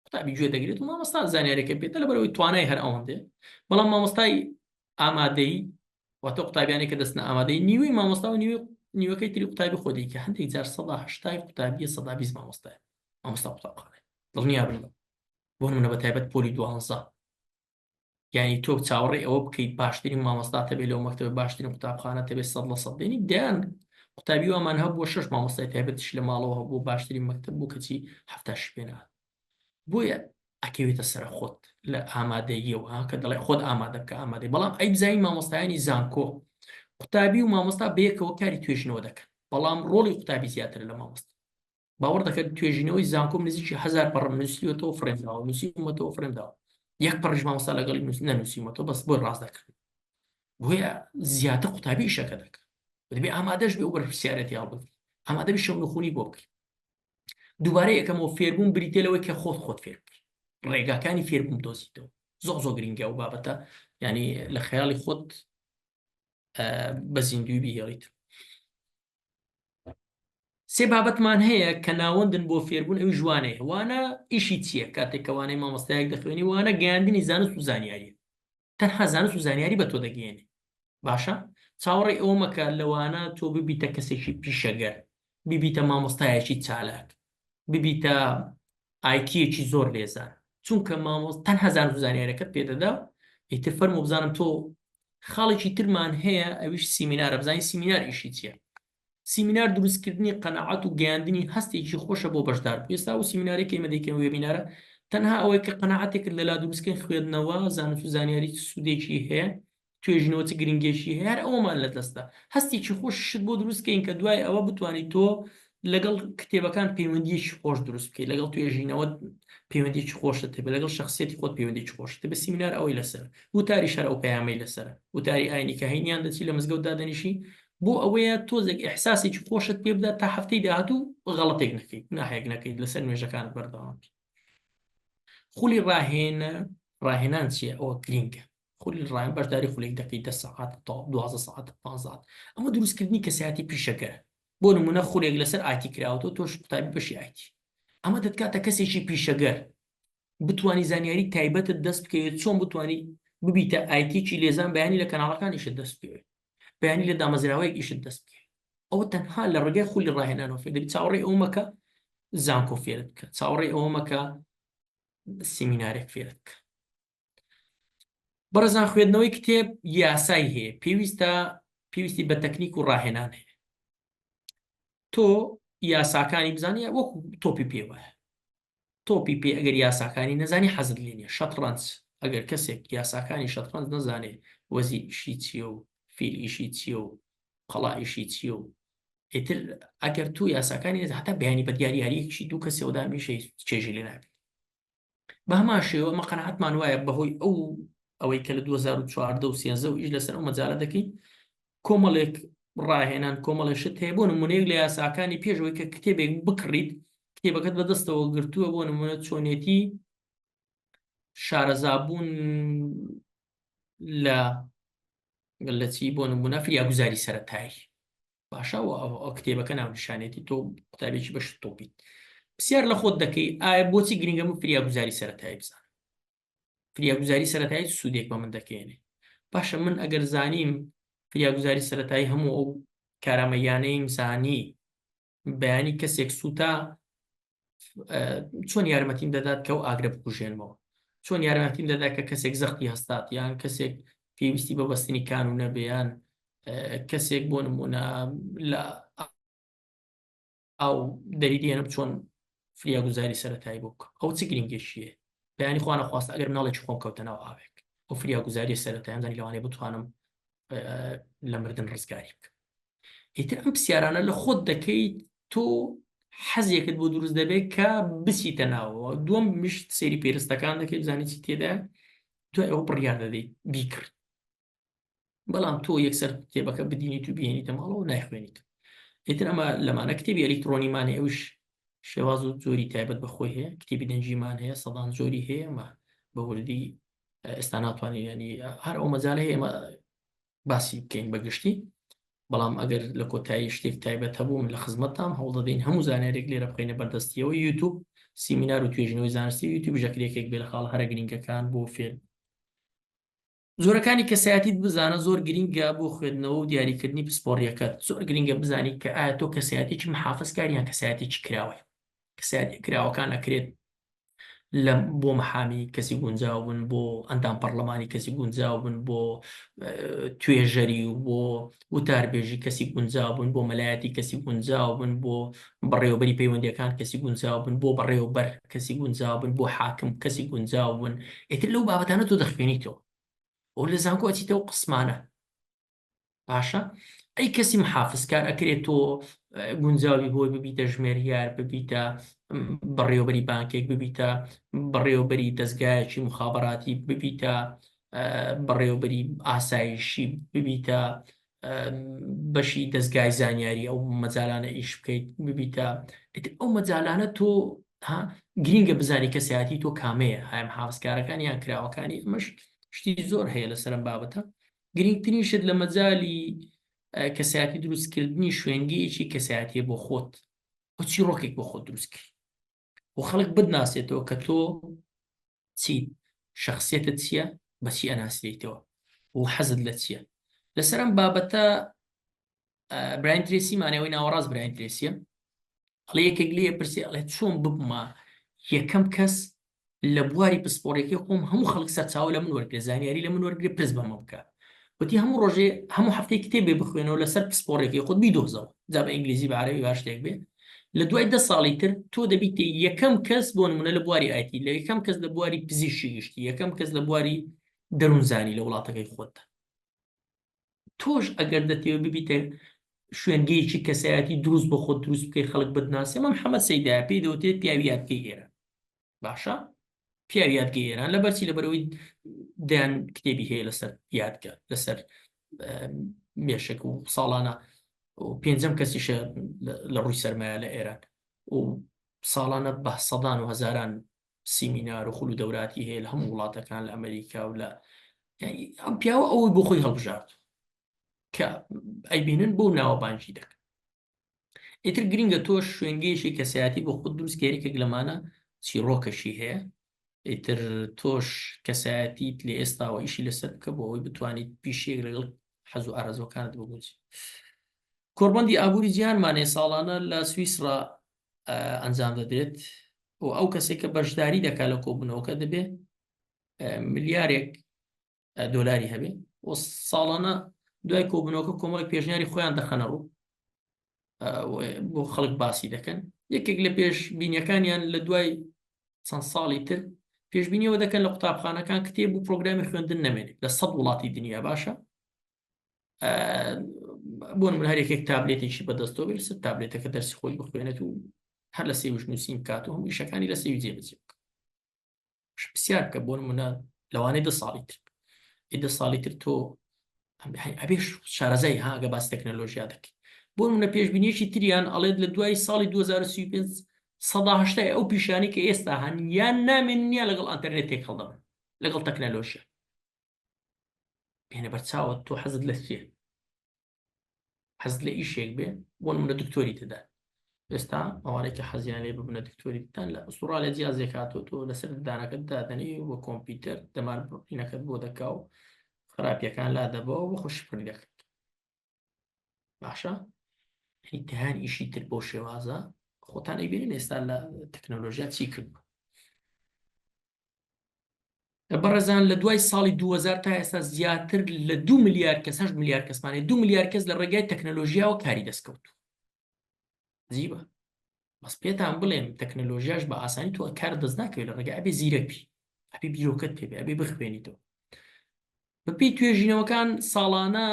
قوتابی گوێ دەگرێت و مامۆستا زانیارێکە بێتە لەبەرەوەی توانای هەر ئەوەندێ بەڵام مامۆستای ئامادەی واتە قوتابیانی کە دەستنە ئامادەی نیوەی مامۆستا و نیوەکەی تری قوتابی خۆدی کە هەندێک جار 180 قوتابیە 120 مامۆستای مامۆستا قوتابخانە دڵنیا بن بۆ نمونە بە تایبەت پۆلی 12 یعنی تۆ چاوەڕێ ئەوە بکەیت باشترین مامۆستا تەبێت لەو مەکتەبە باشترین قوتابخانە تەبێت 100% دێنی دەیان قوتابی وامان هەبووە 6 مامۆستای تایبەتیش لە ماڵەوە هەبوو باشترین مەکتەب بوو کەچی 70 پێنات بۆیە ئەکەوێتە سەر خۆت لە ئامادەییەوە کە دەڵێ خۆت ئامادە بکە ئامادەی بەڵام ئەی بزانین مامۆستایانی زانکۆ قوتابی و مامۆستا بەیەکەوە کاری توێژینەوە دەکەن بەڵام ڕۆڵی قوتابی زیاتر لە مامۆستا باوەڕ دەکەن توێژینەوەی زانکۆ نزیکی 1000 پەڕ نووسیوەتەوە فرێمداوە نووسیومەتەوە فرێمداوە یەک پەڕژ مامۆستا لەگەڵی نەنووسیمەتەوە بەس بۆی ڕاست دەکرد بۆیە زیاتر قوتابی ئیشەکە دەکەن دەبێ ئامادەش بێ و بەرپرسیارەتی هەڵبگری ئامادە بێ شەو نخوونی بۆ بکەیت دووبارە یەکەمەوە فێربوون بریتێ لەوەی کە خۆت فێر بکەیت ڕێگاکانی فێربوون دۆزیتەوە زۆر گرنگە و بابەتە ینی لە خەیاڵی خۆت بە زیندوی بهێڵیت سێ بابەتمان هەیە کە ناوەندن بۆ فێربوون ئەوی جوانەیە وانە ئیشی چییە کاتێکەوانەی مامۆستایەک دەخوێنی وانە گەیاندنی زانست و زانیاریە تەنها زانست و زانیاری بە تۆ دەگەێنێ باشە چاوەڕێی ئەوە مەکە لەوانە تۆ ببیتە کەسێکی پیشەگەر ببیتە مامۆستایەکی چالاک ببیتە ئایکیەکی زۆر لێزان چونکە تەنها زانست و زانیاریەکەت پێدەدا ئیتر فەرموو بزانم تۆ خاڵێکی ترمان هەیە ئەویش سیمینارە بزانین سیمینار ئیشی چییە سیمینار دروستکردنی قەناعەت و گەیاندنی هەستێکی خۆشە بۆ بەشدار ئێستا و سیمینارێکی مەدەیکەن وێبینارە تەنها ئەوەی کە قەناعەتێکت لەلا دروستکەن خوێندنەوە زانست و زانیاری سوودێکی هەیە توێژینەوە چ گرنگێکی هەیە هەر ئەومان لە دەستە هەستێکی خۆشت بۆ دروستکەین کە دوای ئەوە بتوانیت تۆ لەگەڵ کتێبەکان پەیوەندیەکی خۆش دروست بکەیت لەگەڵ توێژینەوە پەیوەندیی خۆشت هەبێت لەگەڵ شخصیەتی خۆت پەیوەندیی خۆشت بە سیمینار ئەوەی لەسەر وتاری شەر ئەو پەیامەی لەسەر وتاری ئاینی کە هەینیان دەچی لە مزگەوتدا دەنیشی بۆ ئەوەیە تۆزێک ئیحساسێکی خۆشت پێ بدات تا هەفتەی داهاتوو غەڵەتێک نەکەیت ناهەیەک نەکەیت لەسەر نوێژەکانت بەردەوام خولی ڕاهێنان چییە ئەوە گرینگە خولی ڕاهێن بەشداری خولێک دەکەیت 10 ساعات 12 ساعات 15 ئەمە دروستکردنی کەسایەتی پیشەکەرە بۆ نمونە خولێک لەسەر ئایتی کراوەوە تۆش قوتابی بەشی ئایتی ئەمە دەتکاتە کەسێکی پیشەگەر بتوانی زانیاری تایبەتت دەست بکەوێت چۆن بتوانی ببیتە ئایتیکی لێزان بەیانی لە کەناڵەکانیشت دەست بکەوێت بەیانی لە دامەزراوەیەک ئیشت دەست بکەوێت ئەوە تەنها لە ڕێگای خولی ڕاهێنانەوە فێر دەبێت چاوەڕێی ئەو مەکە زانکۆ فێرت بکە چاوەڕێی ئەوە مەکە سیمینارێک فێرت بکە بەڕێزان خوێندنەوەی کتێب یاسای هەیە پێویستی بە تەکنیک و ڕاهێنان هەیە تۆ یاساکانی بزانیە وەکو تۆپی پێوەیە تۆپی پێ ئەگەر یاساکانی نەزانی حەزت لێ نییە شەتڕەنج ئەگەر کەسێک یاساکانی شەتڕەنج نەزانێ وەزی ئیشی چییە و فیل ئیشی چییە و قەڵا ئیشی چییە و ئیتر ئەگەر تو یاساکانی نەزانێ هەتا بەیانی بە دیارییەکیشی دوو کەسێوەدا میشەی چێژی لێ نابێت بە هەمان شێوە ئەمە قەناعەتمان وایە بەهۆی ئەوەی کە لە 2014 و 13 و ئیش لەسەر ئەو مەجالە دەکەین کۆمەڵێک ڕاهێنان کۆمەڵێشت هەیە بۆ نمونەیەک لە یاساکانی پێشەوەی کە کتێبێک بکڕیت کتێبەکەت بەدەستەوە گرتووە بۆ نمونە چۆنێتی شارەزابوون لە چی بۆ نمونە فریاگوزاری سەرەتایی باشە ئەو کتێبەکە ناونیشانێتی تۆ قوتابێکی بەش تۆپیت پرسیار لە خۆت دەکەی ئایا بۆچی گرنگە من فریاگوزاری سەرەتایی بزانم فریاگوزاری سەرەتایی سوودێک بە من دەکەێنێ باشە من ئەگەر زانیم فریاگوزاری سەرەتایی هەموو ئەو کارامەیانەی زانی بەیانی کەسێک سووتا چۆن یارمەتیم دەدات کە ئەو ئاگرە بکوژێنمەوە چۆن یارمەتیم دەدات کە کەسێک زەختی هەستات یان کەسێک پێویستی بە بەستنی کانون نەبێیان کەسێک بۆ نمونە لە ئەو دەریدێنم چۆن فریاگوزاری سەرەتایی بووک ئەو چ گرنگێکیە بەیانی خوا نەخواست ئەگەر مناڵێکی خۆم کەوتە ناو ئاوێک ئەو فریاگوزاری سەرەتاییم زانی لەوانەیە بتوانم لە مردن ڕزگاری بکەم ئیتر ئەم پرسیارانە لە خۆت دەکەیت تۆ حەزێکت بۆ دروست دەبێت کە بچیتە ناوەوە دووەم مشت سێری پێرستەکان دەکەیت بزانیت چی تێدا دوای ئەوە بڕیار دەدەیت بیکرد بەڵام تۆ یەکسەر کتێبەکە بدینیت و بێنیتە ماڵەوە نایخوێنیت ئیتر ئەمە لەمانە کتێبی ئەلیکترۆنیمان هەیە ئەوش شێواز و زۆری تایبەت بەخۆی هەیە کتێبی دەنجیمان هەیە سەدان زۆری هەیە ئەمە بە وردی ئێستا ناتوانین ینی هەر ئەو مەجال هەیە ئێمە باسی بکەین بەگشتی بەڵام ئەگەر لە کۆتایی شتێک تایبەت هەبوو من لە خزمەتتام هەوڵ دەدەین هەموو زانارێک لێرە بخەینە بەردەستیەوە یوتیوب سیمینار و توێژینەوەی زانستی یوتیوب ژەکرێکێک بێ لە خاڵ هەرە گرنگەکان بۆ فێر زۆرەکانی کەسایەتیت بزانە زۆر گرنگە بۆ خوێندنەوە و دیاریکردنی پسپۆڕیەکەت زۆر گرنگە بزانی کە ئایا تۆ کەسایەتێکی محافظکاریان کەسایەتێکی کراوەی کەسایەتی کراوەکان ئەکرێت بۆ مەحامی کەسی گونجاو بن بۆ ئەندام پەرلەمانی کەسی گونجاو بن بۆ توێژەری و بۆ وتاربێژی کەسی گونجاو بن بۆ مەلایەتی کەسی گونجاو بن بۆ بەڕێوەبەری پەیوەندیەکان کەسی گونجاو بن بۆ بەڕێوەبەر کەسی گونجاو بن بۆ حاکم کەسی گونجاو بن ئیتر لەو بابەتانە تۆ دەخوێنیتەوە ئەو لە زانکۆ ئەچیتەوە قسمانە باشە ئەی کەسی محافظکار ئەکرێت تۆ گونجاوی بۆی ببیتە ژمێریار ببیتە بەڕێوەبەری بانکێک ببیتە بەڕێوەبەری دەستگایەکی مخابەراتی ببیتە بەڕێوەبەری ئاسایشی ببیتە بەشی دەستگای زانیاری ئەو مەجالانە ئیش بکەیت ببیتە ئەو مەجالانە تۆ گرینگە بزانی کەسایەتی تۆ کامەیە هایم حافظکارەکانی یان کراوەکانی ئەمەش شتی زۆر هەیە لەسەرم بابەتە گرنگترین شت لە مەجالی کەسایەتی دروستکردنی شوێنگەیەکی کەسایەتیە بۆ خۆت بۆ چیرۆکێک بۆ خۆت دروست کرد و خەڵک بدناسێتەوە کە تۆ چیت شخصیەتت چییە بەچی ئەناسیتەوە و حەزت لە چییە لەسەر ئەم بابەتە براین ترێسی مانەوەی ناوەڕاست براین ترێسیە هەڵ یەکێک لێ پرسی ئەڵێ چۆن ببمە یەکەم کەس لە بواری پسپۆڕێکی خۆم هەموو خەڵک سەرچاوە لە من وەرگێ زانیاری لە من وەرگێ پرس بەمە بکە وتی هەموو ڕۆژێ هەموو هەفتەی کتێبێ بخوێنەوە لەسەر پسپۆڕێکی خۆت بیدۆزەوە جا بە ئینگلیزی بە عەرەبی باش شتێک بێ لە دوای 10 ساڵی تر تۆ دەبیت یەکەم کەس بۆ نمونە لە بواری ئایتی لە یەکەم کەس لە بواری پزیشکی گشتی یەکەم کەس لە بواری دەروونزانی لە وڵاتەکەی خۆتدا تۆش ئەگەر دەتەوێت ببیتە شوێنگەیەکی کەسایەتی دروست بۆ خۆت دروست بکەی خەڵک بتناسێ مە محەممەد سەیدایە پێی دەوتێت پیاوی یادگەی ئێرە باشە پیاوی یادگەی ئێران لەبەرچی لەبەرەوەی دەیان کتێبی هەیە لەسەر یادگە لەسەر مێشک و ساڵانە و پێنجەم کەسیشە لە ڕووی سەرمایە لە ئێران و ساڵانە بە سەدان و هەزاران سیمینار و خول و دەوراتی هەیە لە هەموو وڵاتەکان لە ئەمریکا و لە ئەم پیاوە ئەوەی بۆ خۆی هەڵبژارد کە ئەیبینن بۆ ناوەبانجی دەکەن ئیتر گرنگە تۆش شوێنگەیەکی کەسایەتی بۆ خۆت دروست کێرێکێک لەمانە چیرۆکەشی هەیە ئیتر تۆش کەسایەتیت لە ئێستاوە ئیشی لەسەر بکە بۆ ئەوەی بتوانیت پیشێک لەگەڵ حەز و ئارەزۆکانت بگوچی کۆربەندی ئابووری جیهانمانێ ساڵانە لە سویسرا ئەنجام دەدرێت و ئەو کەسێک کە بەشداری دەکات لە کۆبوونەوەکە دەبێت ملیارێک دۆلاری هەبێ و ساڵانە دوای کۆبوونەوەکە کۆمەڵێک پێشنیاری خۆیان دەخەنە ڕوو بۆ خەڵک باسی دەکەن یەکێک لە پێش بینیەکانیان لە دوای چەند ساڵی تر پێشبینیەوە دەکەن لە قوتابخانەکان کتێب و پرۆگرامی خوێندن نەمێنێت لە 100 وڵاتی دنیا باشە بۆ من هەر یەکێک تابلێتێکی بەدەستەوە بێت سەر تابلێتەکە دەرسی خۆی بخوێنێت و هەر لە سێویش نووسین کات و هەموو ئیشەکانی لە سێوی جێبەجێ بکە پرسیار کە بۆ نمونە لەوانەی 10 ساڵی تر 10 ساڵی تر تۆ ئەبێ شارەزای هاگە باس تەکنەلۆژیا دەکەی بۆ منە پێشبینیەکی تریان ئەڵێت لە دوای ساڵی 2035 سەدا ئەو پیشانی کە ئێستا هەن یان نامێننیە لەگەڵ ئەنتەرنێت تێک هەڵدەبن لەگەڵ تەکنەلۆژیا بێنە بەرچاوت تۆ حەزت لە چێ حەزت لە ئیشێک بێ بۆ منە دکتۆری تدا ئێستا ئەوانێکی حەزیان لێ ببنە دکتۆریتان لە ئوسترالیا جیازێک هاتۆ تۆ لەسەر دانەکەت دادەنی بۆ کۆمپیوتەر دەمان بڕینەکەت بۆ دەکا و خراپیەکان لا دەبەوە بە خۆشپڕی دەکەیت باشە تهان ئیشی تر بۆ شێوازە خۆتان ئەیبینن ئێستا لە تەکنەلۆژیا چی کرد بەڕێزان لە دوای ساڵی 2000 تا ئێستا زیاتر لە 2 ملیار کەس 8 ملیار کەسمانێ 2 ملیار کەس لە ڕێگای تەکنەلۆژیاوە کاری دەستکەوت زیبە بەس پێتان بڵێم تەکنەلۆژیاش بە ئاسانی تۆ کار دەست ناکەوێت لە ڕێگای ئەبێ زیرەک ئەبێ بیرۆکەت پێبێ ئەبێ بخوێنیتەوە بەپێی توێژینەوەکان ساڵانە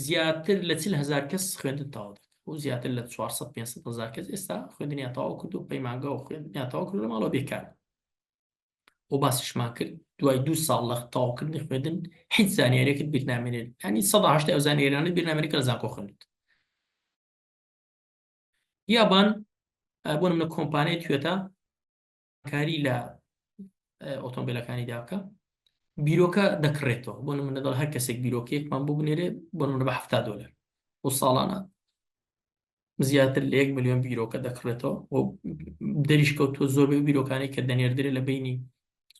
زیاتر لە 40,000 کەس خوێندن تەواو دەکات و زیاتر لە 400-500 هزار کەس ئێستا خوێندنیان تەواو کرد و پەیمانگە و خوێندنیان تەواو کرد لە ماڵەوە بێکار و باسیشمان کرد دوای 2 ساڵ لە تەواوکردنی خوێندن هیچ زانیاریەکت بیر نامێنێت ینی 180 ئەو زانیاریانە بیر نامێنێت کە لە زانکۆ خوێندت یابان بۆ نمونە کۆمپانیای توێتا کاری لە ئۆتۆمبیلەکانی دابکە بیرۆکە دەکڕێتەوە بۆ نمونە دڵ هەر کەسێک بیرۆکەیەکمان بۆ بنێرێ بۆ نمونە بە $70 و ساڵانە زیاتر لە 1 ملیۆن بیرۆکە دەکڕێتەوە و دەریشکەوتووە زۆربەی بیرۆکانی کە دەنێردرێت لە بینی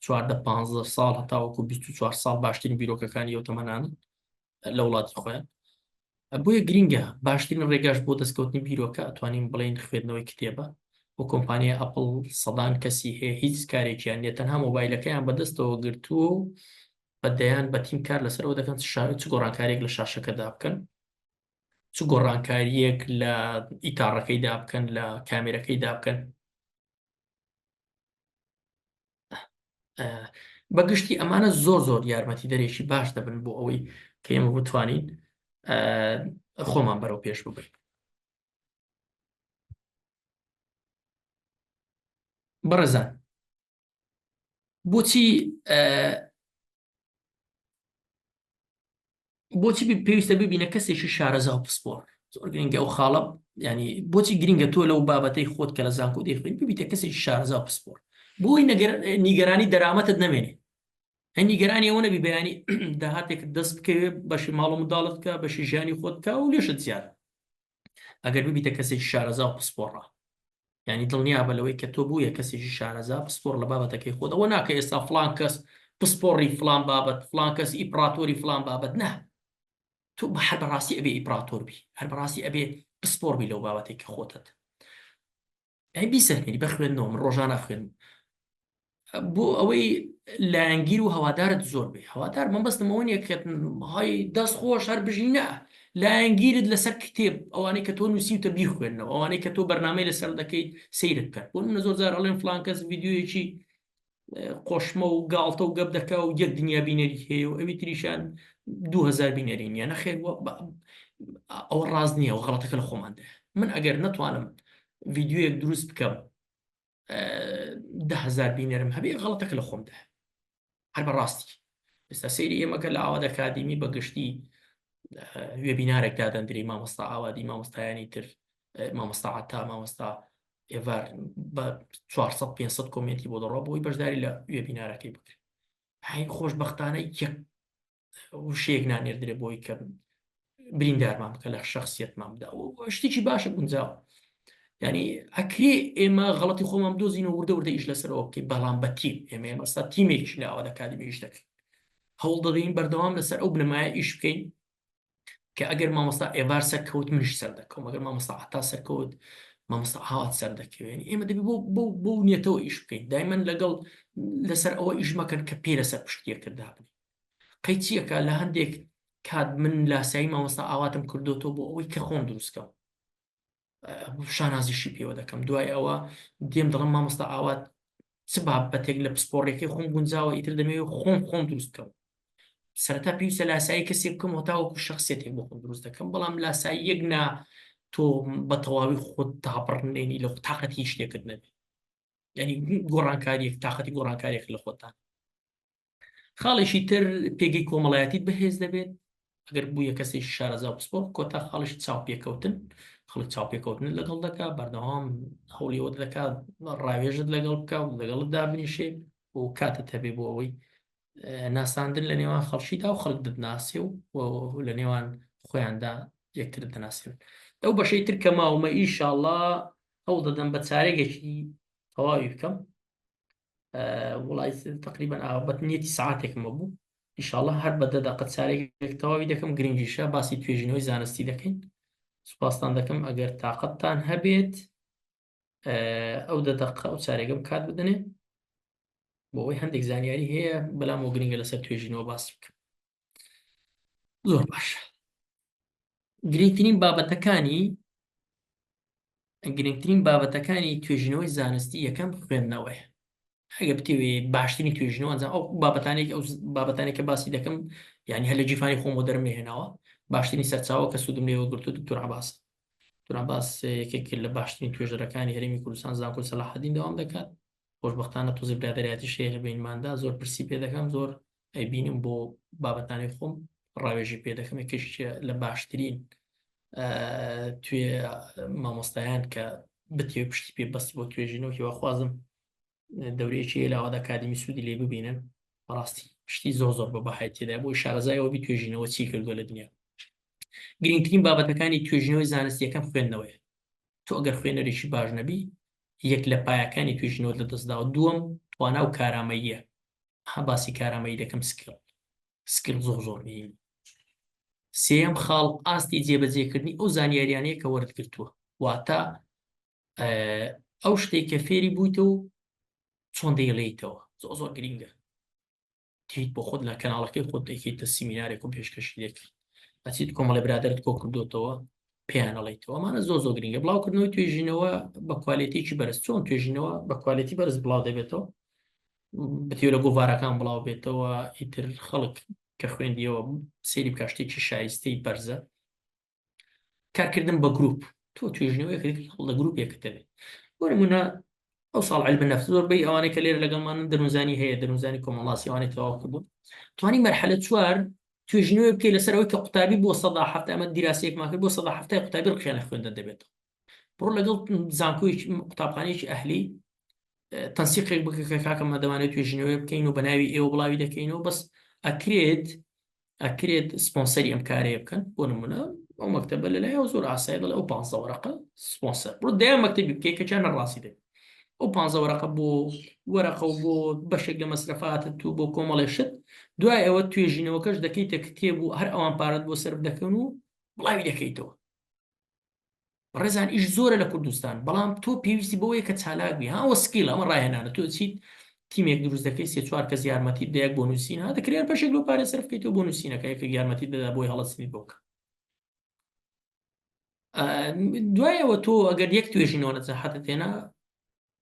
14-15 ساڵ هەتاوەکو 24 ساڵ باشترین بیرۆکەکانی ئەوتەمەنانن لە وڵاتی خۆیان بۆیە گرینگە باشترین ڕێگاش بۆ دەستکەوتنی بیرۆکە ئەتوانین بڵێن خوێندنەوەی کتێبە و کۆمپانیای ئەپڵ سەدان کەسی هەیە هیچ کارێکیان نیە تەنها مۆبایلەکەیان بەدەستەوە گرتووە و بەدەیان بە تیم کار لەسەرەوە دەکەن چ گۆڕانکاریێک لە شاشەکەدا بکەن چ گۆڕانکاریەک لە ئیتاڕەکەیدا بکەن لە کامێرەکەیدا بکەن بەگشتی ئەمانە زۆر یارمەتی دەرێکی باش دەبن بۆ ئەوەی کە ئێمە بتوانین خۆمان بەرەو پێش ببین بەڕێزان بۆچی پێویستە ببینە کەسێکی شارەزا و پسپۆر زۆر گرنگە ئەو خاڵە ینی بۆچی گرنگە تۆ لەو بابەتەی خۆت کە لە زانکۆ دەیخوێن ببیتە کەسێکی شارەزا و پسپۆر بۆی نیگەرانی دەرامەتت نەمێنێ هەر نیگەرانی ئەوە نەبی بەیانی داهاتێک دەست بکەوێت بەشی ماڵ و منداڵت بکە بەشی ژیانی خۆت بکە و لێشت زیادە ئەگەر ببیتە کەسێکی شارەزا و پسپۆڕە ینی دڵنیا بە لەوەی کە تۆ بوویە کەسێکی شارەزا پسپۆر لە بابەتەکەی خۆت ئەوە ناکە ئێستا فڵان کەس پسپۆڕی فڵان بابەت فڵان کەس ئیپراتۆری فڵان بابەت نە تۆ بە هەر بەڕاستی ئەبێ ئیپراتۆر بی هەر بەڕاستی ئەبێ پسپۆر بی لەو بابەتێکی خۆتت بیسەرێنی بەخوێندنەوە من ڕۆژانە خوێن بۆ ئەوەی لایەنگیر و هەوادارت زۆر بێ هەوادار مەبەستم ئەوە نیە کە های دەست خۆش هەر بژی نە لایەنگیرت لەسەر کتێب ئەوانەی کە تۆ نووسیوتە بیخوێنەوە ئەوانەی کە تۆ بەرنامەی لەسەر دەکەیت سەیرت کرد بۆ منە زۆر جار ئەڵێن فڵان کەس ڤیدیۆیەکی قۆشمە و گاڵتە و گەب دەکا و یەک دنیا بینەری هەیە و ئەوی تریشان 2000 بینەری نیە نەخێر ئەوە ڕاست نییە و غەڵەتەکە لە خۆماندە من ئەگەر نەتوانم ڤیددیوەیەک دروست بکەم 10,000 بینەرم هەبێ غەڵەتەکە لە خۆمدا هەر بەڕاستی ئێستا سەیری ئێمەکە لە ئاواد ئەکادیمی بەگشتی وێبینارێک دادەندری مامۆستا ئاوادی مامۆستایانی تر مامۆستا عەتا مامۆستا ئێڤار بە 400-500 کۆمنتی بۆ دەڕۆ بۆی بەشداری لە وێبینارەکەی بکرێت هاي خۆشبەختانە یەک وشەیەک نانێردرێ بۆی کە بریندارمان بکە لە شەخسیەتمان بدا و شتێکی باشە گونجاوە ینی ئەکرێ ئێمە غەڵەتی خۆمان بدۆزینەوە وردە وردە ئیش لەسەرەوە بکەین بەڵام بە تیم ئێمە ئێمەستا تیمێکیش لە ئاواد ئەکادیمی ئیش دەکەین هەوڵ دەدەین بەردەوام لەسەر ئەو بنەمایە ئیش بکەین کە ئەگەر مامۆستا ئێڤار سەرکەوت منیش سەر دەکەم ئەگەر مامۆستا عەتا سەرکەوت مامۆستا ئاوات سەر دەکەوێن ئێمە دەبی بۆ نیەتەوە ئیش بکەین دایمەن لەگەڵ لەسەر ئەوە ئیش مەکەن کە پێ لەسەر پشتیەکردا بن قەی چیەکە لە هەندێک کات من لاسایی مامۆستا ئاواتم کردوتەوە بۆ ئەوەی کە خۆم دروستکەم شانازیشی پێوە دەکەم دوای ئەوە دێم دەڵم مامۆستا ئاوات چ بابەتێک لە پسپۆڕێکی خۆم گونجاوە ئیتر دەمەوێت خۆم دروست بکەم سەرەتا پێویستە لاسایی کەسێک بکەم هەتاوەکو شخصیەتێک بۆ خۆم دروست دەکەم بەڵام لاسایی یەک نا تۆ بە تەواوی خۆت تاپڕنێنی لە تاقەتی شتێکت نەبێت ینی گۆڕانکاریەک تاقەتی گۆڕانکاریێک لە خۆتان خاڵێکی تر پێگەی کۆمەڵایەتیت بەهێز دەبێت ئەگەر بوویە کەسێک شارەزا پسپۆر کۆتا خاڵش چاوپێکەوتن خەڵک چاوپێکەوتن لەگەڵ دەکا بەردەوام هەوڵیەوە دەکات ڕاوێژت لەگەڵ بکە و لەگەڵت دابنیشێ و کاتت هەبێ بۆ ئەوەی ناساندن لە نێوان خەڵشیدا و خەڵک دەناسێ و لە نێوان خۆیاندا یەکتر دەناسێن ئەو بەشەی تر کە ماومە ئیشاڵڵا هەوڵ دەدەم بە چارەیەکی تەواوی بکەم وڵای تقریبا بەتنیەتی ساعاتێکمە بوو ئیشاڵڵا هەر بە 10 دقە چارەیەک تەواوی دەکەم گرنگیشە باسی توێژینەوەی زانستی دەکەین سوپاسان دەکەم ئەگەر تااقەتتان هەبێت ئەو 10 دقە ئەو چارێکم کات بدەنێ بۆ ئەوەی هەندێک زانیاری هەیە بەلام و گرنگە لەسەر توێژینەوە باسی بکەم زۆر باشە گرنگترین بابەتەکانی توێژینەوەی زانستی یەکەم خوێندنەوەیە ئەگە بتێوێ باشترین توێژینەوە ئەو بابەتانێک کە باسی دەکەم یعنی هەر لە جیفانی خۆم بۆ دەرمێهێناوە باشترین سەرچاوە کە سوودم لێوە گرتو دکتۆر عەباس یەکێک لە باشترین توێژەرەکانی هەرێمی کوردستان زانکۆ سەلاحەدین دەوام دەکات خۆشبەختانە تۆزی برادەرایەتی شەیخ بینماندا زۆر پرسی پێ دەکەم زۆر ئەیبینم بۆ بابەتانی خۆم ڕاوێژی پێ دەکەم یەکێش لە باشترین توێ مامۆستایان کە بتێ پشتی پێ بەستی بۆ توێژینەوە هیواخوازم دەورەیەکی لە ئاواد ئەکادیمی سوودی لێ ببینن بەڕاستی پشتی زۆر بە بەهای تێدا بۆی شارەزایەوە بی توێژینەوە چی کردووە لە دنیا گرنگترین بابەتەکانی توێژینەوەی زانستیەکەم خوێندنەوەیە تۆ ئەگەر خوێنەرێکی باش نەبی یەک لە پایەکانی توێژینەوە لە دەستداوە دووەم توانا و کارامەییە باسی کارامەیی دەکەم سکیل زۆر مهمە سێم خاڵ ئاستی جێبەجێکردنی ئەو زانیاریانەیە کە وەرگرتووە واتە ئەو شتێک کە فێری بوویتەوە چۆن دەیڵێیتەوە زۆر گرنگە تیت بۆ خۆت لە کەناڵەکەی خۆت دەیکەیتە سیمینارێک و پێشکەشی دەکەیت ئەچیت کۆمەڵی برادرت کۆ کردوتەوە پێیانەڵێیتەوە ئەمانە زۆر گرنگە بڵاوکردنەوەی توێژینەوە بە کوالیتێکی بەرز چۆن توێژینەوە بە کوالیتی بەرز بڵاو دەبێتەوە بتێ لە گۆڤارەکان بڵاو بێتەوە ئیتر خەڵک کە خوێندیەوە سێری بکاشتێکی شایستەی بەرزە کارکردن بە گروپ تۆ توێژینەوەی لە گروپێکت دەبێت بۆ نمونە ئەو ساڵ علم نەفس زۆربەی ئەوانەی کە لێرە لەگەڵمانن دەنوزانی هەیە دەنوزانی کۆمەڵاسی ئەوانەی تەواو کردبوو توانی مەرحلە 4 توێژینەوەی بکەی لەسەرەوەی کە قوتابی بۆ 170 ئەمە دیراسەیەکمان کرد بۆ 170 قوتابی ڕخیانە خوێندە دەبێتەوە بڕۆ لەگەڵ زانکۆی قوتابخانەیەکی ئەهلی تەنسیقێک بکە کە کاکەمە دەمانێت توێژینەوەی بکەین و بە ناوی ئێوە بڵاوی دەکەینەوە بەس ئەکرێت سپۆنسەری ئەم کارەیە بکەن بۆ نمونە ئەو مەکتەبە لەلایەوە زۆر ئاسایی دەڵێ ئەو 15 وەرەقە سپۆنسەر بڕۆ دەیان مەکتەبی بکەی کە چیان نەڕاستی دێت ئەو 15 وەرەقە بۆ وەرەقە و بۆ بەشێک لە مەسرەفاتت و بۆ کۆمەڵێ شت دوای ئەوە توێژینەوەکەش دەکەیتە کتێب و هەر ئەوان پارەت بۆ سەرف دەکەن و بڵاوی دەکەیتەوە ڕێزان ئیش زۆرە لە کوردستان بەڵام تۆ پێویستی بەوەیە کە چالاکبی هاوە سکیل ئەمە ڕاهێنانە تۆ چیت تیمێک دروست دەکەی 3-4 کەس یارمەتی دەیەک بۆ نووسینە دەکرێت بەشێک لەو پارە سەرف بکەیتەوە بۆ نووسینەکە یەکێک یارمەتی دەدا بۆی هەڵەستنی بۆکە دوایەوە تۆ ئەگەر یەک توێژینەوە نەجاحەتت هێنا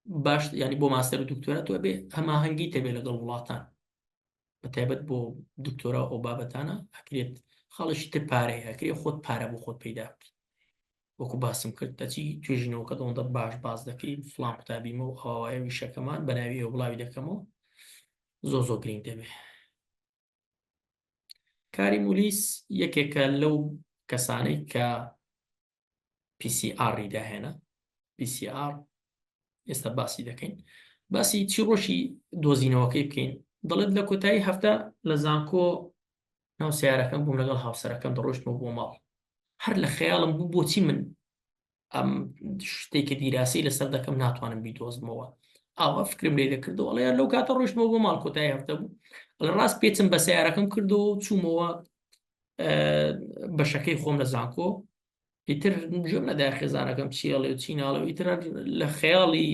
باش ینی بۆ ماستەر و دکتۆرا تۆ بێ هەماهەنگی تەبێ لەگەڵ وڵاتان بەتایبەت بۆ دکتۆرا ئەو بابەتانە ئەکرێت خەڵکی تر پارەیە ئەکرێ خۆت پارە بۆ خۆت پەیدا بکەیت وەکو باسم کرد دەچی توێژینەوەکە دەوەندە باش دەکەی فڵان قوتابیمە و ئەوایە ویشەکەمان بەناوی ئەو بڵاوی دەکەمەوە زۆر گرنگ دەبێ. کاری مولیس یەکێکە لەو کەسانەی کە PCR داهێنا PCR ئێستا باسی دەکەین باسی چی ڕۆژی دۆزینەوەکەی بکەین دەڵێت لە کۆتایی هەفتە لە زانکۆ ناو سیارەکەم بووم لەگەڵ هاوسەرەکەم دەڕۆشتمەوە بۆ ماڵ هەر لە خەیاڵم بوو بۆچی من ئەم شتێکی دیراسی لەسەر دەکەم ناتوانم بیدۆزمەوە ئاوا فکرم لێ دەکردەوە ئەڵێ لەو کاتە ڕۆشتمەوە بۆ ماڵ کۆتایی هەفتە بوو لە ڕاست پێچم بە سیارەکەم کردەوە و چوومەوە بەشەکەی خۆم لە زانکۆ ئیتر گوێم نەدا خێزانەکەم چیەڵێ و چی ناڵێ و ئیتر لە خەیاڵی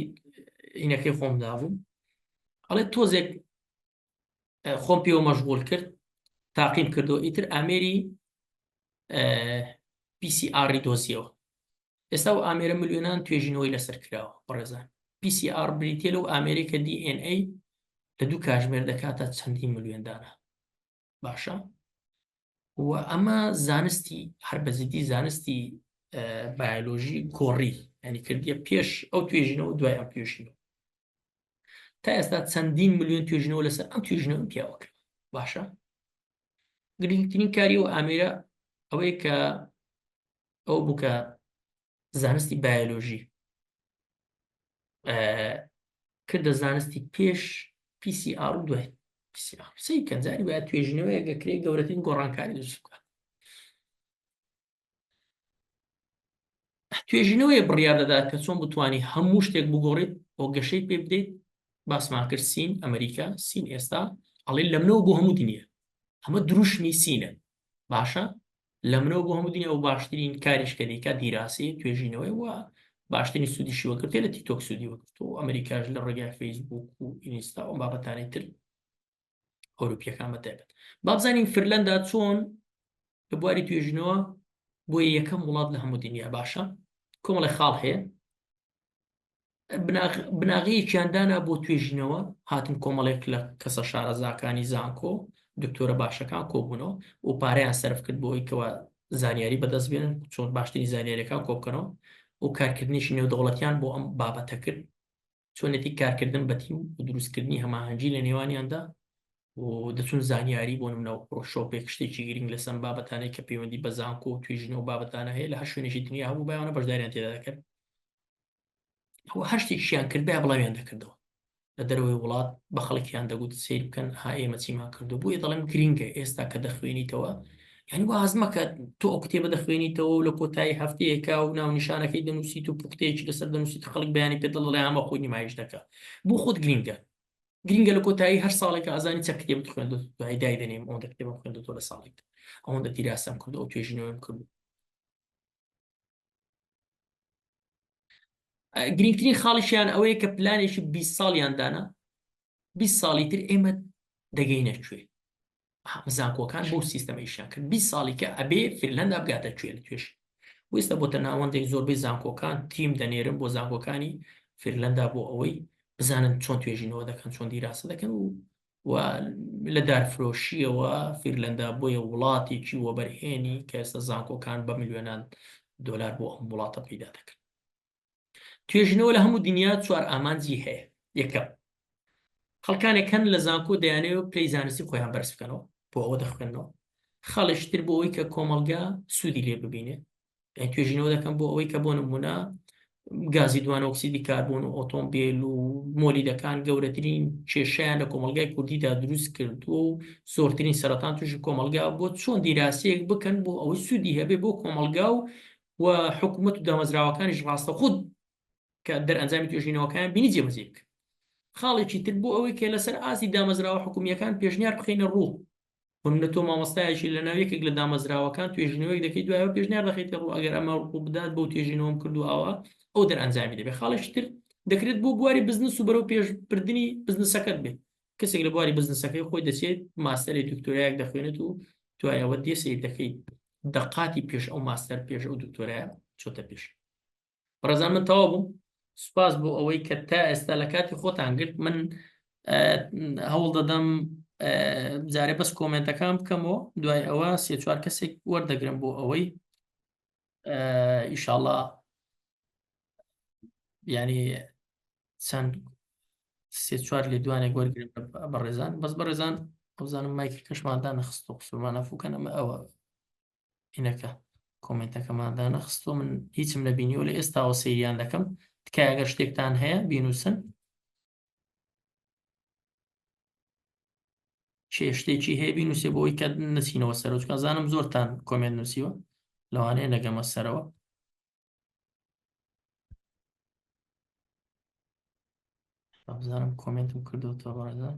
عینەکەی خۆمدا بووم ئەڵێ تۆزێک خۆم پێوە مەشغوڵ کرد تاقیم کردەوە ئیتر ئامێری PCR دۆزیەوە ئێستا و ئامێرە ملیۆنان توێژینەوەی لەسەر کراوە بەڕێزان PCR بریتێ لەو ئامێریکە DNA لە دوو کاتژمێر دەکاتە چەندین ملیۆندانە باشە و ئەمە زانستی هەر بەزیدی زانستی بایۆلۆژی گۆڕی ینی کردیە پێش ئەو توێژینەوە دوای ئەم توێژینەوە تا ئێستا چەندین ملیۆن توێژینەوە لەسەر ئەم توێژینەوە پیاوە کرد باشە گرنگترین کاری و ئامێرە ئەوەیە کە ئەو بووکە زانستی بایۆلۆژی کردە زانستی پێش PCR و دوای PCR سەی کەنجاری باید توێژینەوەی ئەگەکرێ گەورەترین گۆڕانکاری دروست بکات توێژینەوەی بڕیار دەدات کە چۆن بتوانانی هەموو شتێک بگۆڕێت بۆ گەشەی پێ بدەیت باسمان کرد سین ئەمریکا سین ئێستا ئەڵێ لەمنەوە بۆ هەموو دنیا ئەمە دروشمی سینە باشە لەمنەوە بۆ هەموو دنیا و باشترین کاریش کە دەیکات دیراسی توێژینەوەی وە باشترین سوودیشی وەگرتێ لە تیکتۆک سوودی وەگرت و ئەمریکاش لە ڕێگای فەیسبوک و ئینستا و بابەتانەی تر ئەوروپیەکان بەتایبەت با بزانین فنلەندا چۆن لە بواری توێژینەوە بۆ یەکەم وڵات لە هەموو دنیا باشە کۆمەڵی خاڵ هەیە بناغەیەکیاندانا بۆ توێژینەوە هاتن کۆمەڵێک لە کەسە شارەزاکانی زانکۆ دکتۆرە باشەکان کۆبوونەوە و پارەیان سەرف کرد بۆی کەوە زانیاری بەدەست بێنن چۆن باشترین زانیاریەکان کۆبکەنەوە و کارکردنیشی نێودەوڵەتیان بۆ ئەم بابەتە کرد چۆنێتی کارکردن بە تیم و دروستکردنی هەماهەنگی لە نێوانیاندا و دەچون زانیاری بۆ نمونە پرۆشۆپێک شتێکی گرنگ لەسەر بابەتانەی کە پەیوەندی بە زانکۆ و توێژینەوە بابەتانە هەیە لە هەر شوێنێکی دنیا هەبوو بایانە بەشداریان تێدا دەکرد هەر شتێکیان کرد بە بڵاویان دەکردەوە لە دەرەوەی وڵات بە خەڵکیان دەگوت سیر بکەن ها ئێمە چیمان کردو بووی دەڵێم گرینگە ئێستا کە دەخوێنیتەوە یعنی وازمەکە تۆ ئەو کتێبە دەخوێنیتەوە لە کۆتایی هەفتەیەکا و ناونیشانەکەی دەنووسیت و پوختەیەکی لەسەر دەنووسیت خەڵک بەیانی پێ دڵڵێ ئەمە خۆی نمایش دەکە بۆ خۆت گرینگە لە کۆتایی هەر ساڵێکە ئازانی چەند کتێبت خوێندوت دوای دای دەنێم ئەوەندە کتێبم خوێندوتەوە لە ساڵێک ئەوەندە دیراسەم کردو ئەو توێژینەوەم کردو گرنگترین خاڵیشیان ئەوەیە کە پلانێکی 20 ساڵیان دانا 20 ساڵی تر ئێمە دەگەینە کوێ زانکۆکان بۆ سیستەمەیشیان کرد 20 ساڵی کە ئەبێ فنلەندا بگاتە کوێ لە توێش وێستە بۆتە ناوەندێک زۆربەی زانکۆکان تیم دەنێرن بۆ زانکۆکانی فنلەندا بۆ ئەوەی بزانن چۆن توێژینەوە دەکەن چۆن دیراسە دەکەن و لە دارفرۆشیەوە فنلەندا بۆیە وڵاتێکی وەبەرهێنی کە ئێستا زانکۆکان بە ملیۆنان دۆلار بۆ ئەم وڵاتە پیدا دەکەن توێژینەوە لە هەموو دنیا 4 ئامانجی هەیە یەکەم خەڵکانێک هەن لە زانکۆ دەیانەوە پلەی زانستی خۆیان بەرز بکەنەوە بۆ ئەوە دەخوێنەوە خەڵشتر بۆ ئەوەی کە کۆمەلگا سوودی لێ ببینێت توێژینەوە دەکەم بۆ ئەوەی کە بۆ نمونە گازی دوانە ئۆکسیدی کاربۆن و ئۆتۆمبیل و مۆلیدەکان گەورەترین کێشەیان لە کۆمەلگای کوردیدا دروست کردووە و زۆرترین سەرەتان تووشی کۆمەلگا بۆ چۆن دیراسەیەک بکەن بۆ ئەوەی سوودی هەبێ بۆ کۆمەلگا و حکوومەت و دامەزراوەکانیش ڕاستە خود کە دەرئەنجامی توێژینەوەکان بینی جێبەجێ بکە خاڵێکی تر بۆ ئەوەی کە لەسەر ئاسی دامەزراوە حکومیەکان پێشنیار بخینە ڕوو بۆ تۆ مامۆستایەکی لە ناوێکێک لە دامەزراوەکان توێژینەوەی دەکەیت دوایەوە پێشنیار دەخیتە ڕوو ئەگەر ئەمە ڕوو بدات بۆ توێژینەوەم کردووەوە ئەو دەرئەنجامی دەبێت خاڵێکی تر دەکرێت بۆ بواری بزنس و بەرەو پێشبردننی بزنسەکەت بێت کەسێک لە بواری بزنسەکەی خۆی دەچێت ماستەری دکتۆریایەک دەخوێنێت و دوایەوە دێسەی دەکەیت دەقاتی پێش ئەو ماستەر پێش ئەو دکتۆرایە چۆتە پێش ڕێزان من تەواو بووم سوپاس بۆ ئەوەی کە تا ئێستا لە کاتی خۆتان گرت من هەوڵ دەدەم جارێ بەس کۆمنتەکان بکەمەوە دوای ئەوە سێ چوار کەسێک وەردەگرم بۆ ئەوەی ئیشاڵڵا ینی چەند سێ چوار لێ دوانێک وەرگرم بە ڕێزان بەس بە ڕێزان ئەوزانم مایکی کەشماندا نەخست و قسومانە فوکەنەمە ئەوە اینەکە کۆمنتەکەماندا نەخستۆ من هیچم نەبینیەوە لە ئێستاوە سەیریان دەکەم تکای ئەگەر شتێکتان هەیە بینوسن شتێکی هەیە بینوسێ بۆی کە نچینەوە سەر چکە زانم زۆرتان کۆمنت نووسیوە لەوانەیە نەگەمە سەرەوە بزانم کۆمنتم کردوتەوە بەڕێزان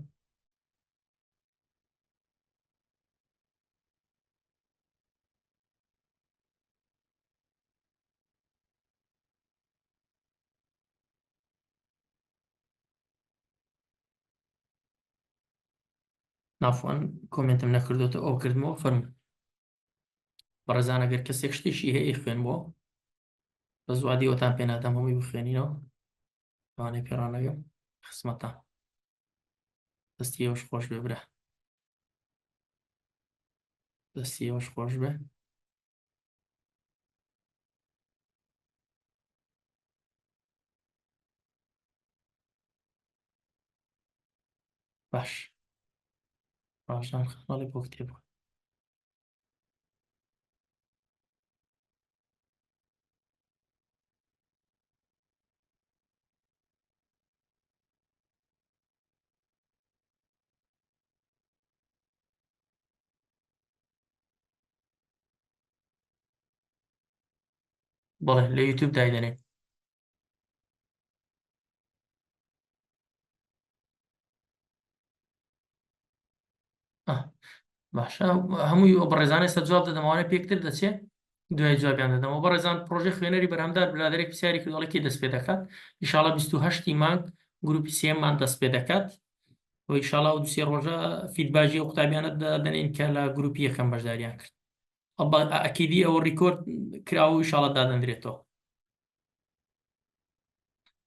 نافوان کۆمنتم نەکردوتە ئەو کردمەوە فەرم بەڕێزان ئەگەر کەسێک شتێکی هەیە خوێنبووە بە زوادی ئەوتان پێ نادەم هەمووی بخوێنینەوە لەوانەیە پێڕانەگەم خسمەتە دەستی ئەوش خۆش بێ برا دەستی ئەوش خۆش بێ باش ڕاشان خەڵی بۆ کتێب بەڵێ لە یوتیوب دایدەنێ باشە هەمووی ئەو بەڕێزانە سەر جواب دەدەمەوانە پێکتر دەچێت دوای جوابیان دەدەمەوە بەڕێزان پرۆژێ خوێنەری بەرهەمدار برادێک پرسیاری کردوڵێکی دەست پێ دەکات ئینشاڵڵا 28 مانگ گروپی سێمان دەست پێ دەکات و ئینشاڵڵا و دوسێ ڕۆژە فیدباژی ئەو قوتابیانە دەدەنین کە لە گروپی یەکەم بەشداریان کرد ئەکیدی ئەوە ڕیکۆرد کراوە و ئینشاڵڵا دادەنرێتەوە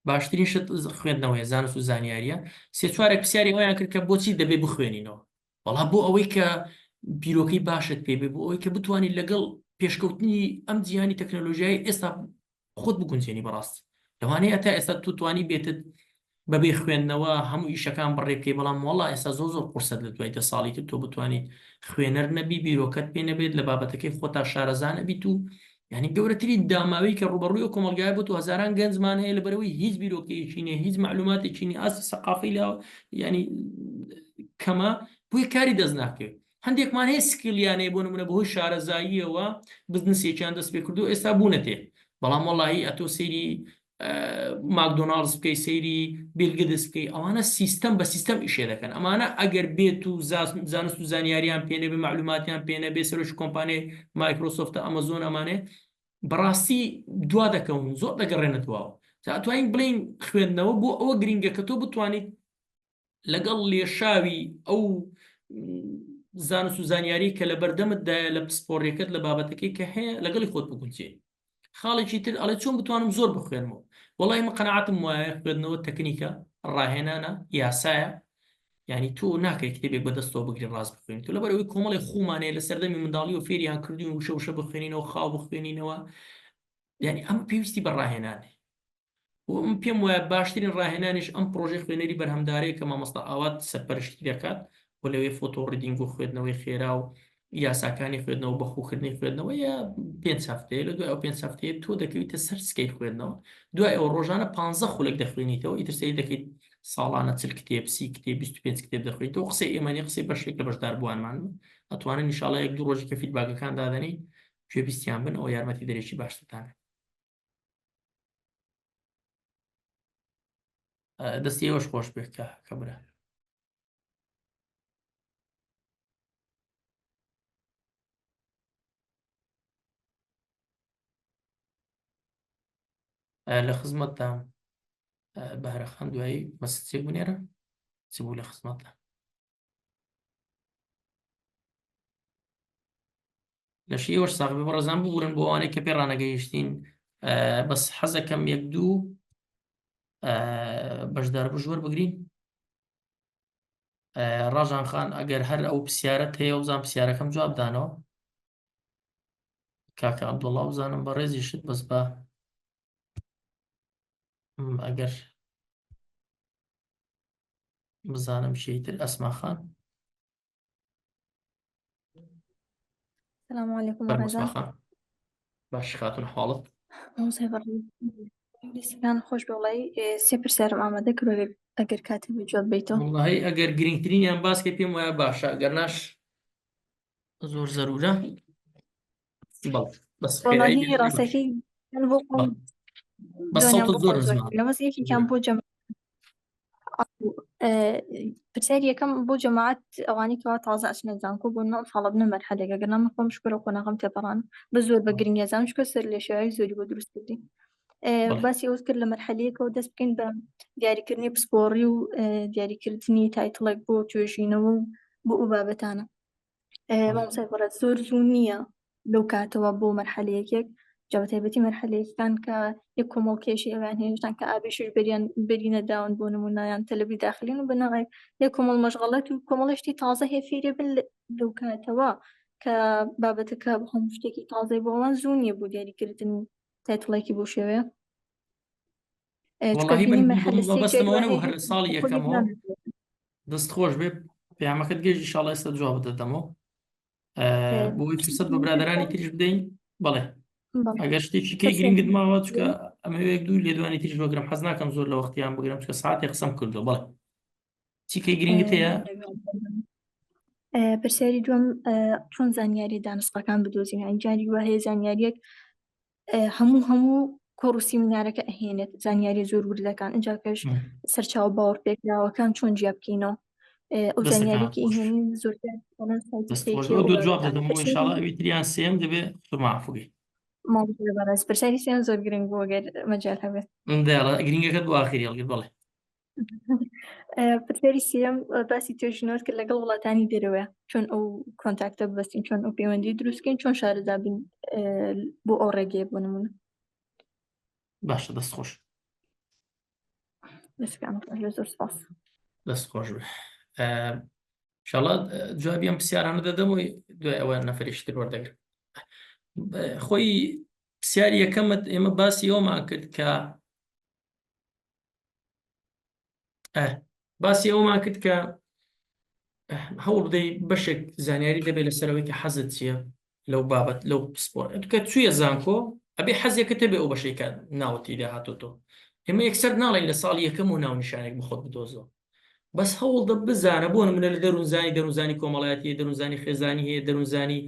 باشترین شت خوێندنەوەی زانست و زانیاریە سێ چوارێک پرسیاری ئەویان کرد کە بۆچی دەبێ بخوێنینەوە وەڵا بۆ ئەوەی کە بیرۆکەی باشت پێ بێ بۆ ئەوەی کە بتوانیت لەگەڵ پێشکەوتنی ئەم جیهانی تەکنۆلۆژیایی ئێستا خۆت بگونجێنی بەڕاست لەوانەیە تا ئێستا توانی بێتت بەبێ خوێندنەوە هەموو ئیشەکان بڕێکەی بەڵام وەڵا ئێستا زۆر قورسەت لە دوای 10 ساڵی تر تۆ بتوانیت خوێنەر نەبی بیرۆکەت پێ نەبێت لە بابەتەکەی خۆتا شارەزان نەبیت و ینی گەورەتری داماوی کە ڕوبەڕووی ئەو کۆمەلگای بوو و هەزاران گەنجمان هەیە لەبەرەوەی هیچ بیرۆکەیەکی نیە هیچ معلوماتێکی نیە ئاسی سەقافی لا ینی کەمە بۆی کاری دەست ناکەوێت هەندێکمان هەیە سکلیانەیە بۆ نمونە بەهۆی شارەزاییەوە بزنسێکیان دەست پێ کردو ئێستا بوونەتێ بەڵام وەڵاهی ئەتۆ سەیری ماکدۆناڵدز بکەی سەیری بیلگدس بکەی ئەوانە سیستەم بە سیستەم ئیشێ دەکەن ئەمانە ئەگەر بێت و زانست و زانیاریان پێنە بێ معلوماتیان پێنە بێ سەرۆژ کۆمپانیای مایکرۆسۆفتە ئەمەزۆن ئەمانێ بەڕاستی دوا دەکەون زۆر دەگەڕێنێتەوەەوە توانین بڵین خوێندنەوە بۆ ئەوە گرنگە کە تۆ بتوانیت لەگەڵ لێشاوی ئەو زانست و زانیاری کە لە بەردەمتدایە لە پسپۆڕێکت لە بابەتەکەی کە هەیە لەگەڵی خۆت بگونجێ خاڵێکی تر ئەڵێ چۆن بتوانم زۆر بخوێنمەوە وەڵی من قەنەعەتم وایە خوێندنەوە تەکنیکە ڕاهێنانە یاسایە ینی تۆ ناکەی کتێبێک بەدەستەوە بگری ڕاست بخوێنیت تو لەبەرەوەی کۆمەڵی خومانەیە لە سەردەمی منداڵی و فێریان کردوین وشە وشە بخوێنینەوە خاو بخوێنینەوە ینی ئەم پێویستی بە ڕاهێنانێ من پێم وایە باشترین ڕاهێنانیش ئەم پرۆژەی خوێنەری بەرهەمدارەیە کە مامۆستا ئاوات سەرپەرشتی دەکات بۆ لەوێ فۆتۆڕیدینگ و خوێندنەوەی خێرا و یاساکانی خوێندنەوە بەخوکردنی خوێندنەوە یا 5 هەفتەیە لە دوای ئەو 5 هەفتەیە تۆ دەکەویتە سەر سکەی خوێندنەوە دوای ئەو ڕۆژانە 15 خولێک دەخوێنیتەوە ئیترسی دەکەیت ساڵانە 40 کتێب 30 کتێب 25 کتێب دەخوێنیتەوە قسەی ئێمەنی قسەی بەشێک لە بەشدار بووانمان ئەتوانن ئینشاڵڵا 1-2 ڕۆژی کە فیدباکەکان دادەنی گوێبیستیان بن ئەو یارمەتی دەرێکی باشترتانە دەستی ئێوەش خۆش بێت کە برا لە خزمەتتان بەهرەخان دوایی مەسچێک بنێرە چ بوو لە خزمەتە لە شێوەش ساغبی بەڕێزان ببورن بۆ ئەوانەی کە پێ ڕانەگەیشتین بەس حەزەکەم 1-2 بەشدار بژوەر بگرین. ڕاژان خان ئەگەر هەر ئەو پرسیارەت هەیە وزان پرسیارەکەم جواب دانەوە. کاکە عەبدوڵڵا بزانم بە ڕێزیشت بەس بە ئەگەر بزانم شیتر ئەسما خان. السلام عليكم بەرمە ورحمة ئەسما الله. خان باش خاتون حاڵت. كان خوش بوڵی سێ پرسیارم ئامادە کرد ئەگەر کاتێ جواب بیتەوە. وڵڵاهی ئەگەر گرنگترینیان باسکە پێم وایە باشە ئەگەر ناش زۆر زەرورە. بەڵ بەس والله ڕاستەکەی بە سەڵتت زۆر نزمە. لەمەس یەکێکیان بۆ جەم پرسیار یەکەم بۆ جەماعەت ئەوانی کەوا تازە ئەچنە زانکۆ بۆ نەم فاڵە بنە مەرحەلێک ئەگەر نامە خۆم شکر و قۆناغەم تێپەڕان بە زۆر بە گرنگە زانم چکە سەر لێ شێوەی زۆری بۆ دروست کردی. باسی ئەوت کرد لە مەرحەلەیەکەوە دەست بکەین بە دیاریکردنی پسپۆڕی و دیاریکردنی تایتڵێک بۆ توێژینەوە و بۆ ئەو بابەتانە. مامۆسای بەڕێز زۆر زوو نییە لەو کاتەوە بۆ مەرحەلەیەکێک جا بە تایبەتی مەرحەلەیەکان کە یەک کۆمەڵ کێشی ئەویان هێنشتان کە ئابێشش بەرینە داون بۆ نمونایان تەلەبی داخلین و بەناغی یەک کۆمەڵ مەشغەڵەت و کۆمەڵشتی تازە هەیە فێرێ بن لەو کاتەوە کە بابەتەکە هەموو شتێکی تازەی بۆ ئەوان زوو نییە بۆ دیاریکردن تایتڵێکی بۆ شێوەیە. وەڵاهی بەستمەوە و هەر ساڵی یەکەمەوە دەستخۆش بێ پەیامەکەت گەژی ئینشاڵڵا ئێستا جواب دەدەمەوە بۆی فرسەت بە برادرانی تریش بدەین. بەڵێ ئەگەر شتێکی کەی گرنگت ماوە چکە ئەمە یەک دوو لێدوانی تریش بەگرم حەز ناکەم زۆر لە وەختیان بگرم چکە ساعتی قسەم کردو. بەڵێ چی کەی گرنگت هەیە؟ پرسیاری دووەم چۆن زانیاری دانسقەکان بدۆزین ئەنجاری وە هەیە زانیاریەک هەموو کۆڕوسی منارەکە ئەهێنێت زانیاری زۆر وردەکان ئەجا کەش سەرچاو باوەڕ پێکراوەکان چۆن جیا بکەینەوە ئەو زانیاریەکی ئیهێنین زۆرتر جواب دەدەم بۆ ئینشاڵڵا ئەوی تریان سێم دەبێ معفوگەی بەڕاست پرسیاری سێم زۆر گرنگ بوو ئەگەر مەجال هەبێت گرنگەکەت بۆ ئاخری هەڵگیر. بەڵێ پرسیاری سێم باسی توێژینەوەت کرد لەگەڵ وڵاتانی دەرەوە چۆن ئەو کۆنتاکتە ببەستین چۆن ئەو پەیوەندی دروستکەین چۆن شارەزا بین بۆ ئەو ڕێگەیە بۆ نمونە. باشە دەستخۆش زۆر سپاس دەستخۆش بێ. ئینشاڵڵا جوابی ئەم پرسیارانە دەدەم و دوای ئەوە نەفەریشتر وەردەگرم. خۆی پرسیاری یەکەمت ئێمە باسی ئەومان کرد کە هەوڵ بدەی بەشێک زانیاری دەبێت لەسەرەوەی کە حەزت چییە لەو بابەت لەو پسپۆر کە تویە زانکۆ ئەبێ حەزێکت هەبێ ئەو بەشێکە ناوەتیدا هاتوتۆ. ئێمە یەکسەر ناڵێن لە ساڵی یەکەم و ناونیشانێک بخۆت بدۆزەوە بەس هەوڵدە بزانە بۆ نمونە لە دەروونزانی کۆمەڵایەتی دەروونزانی خێزانی هەیە دەروونزانی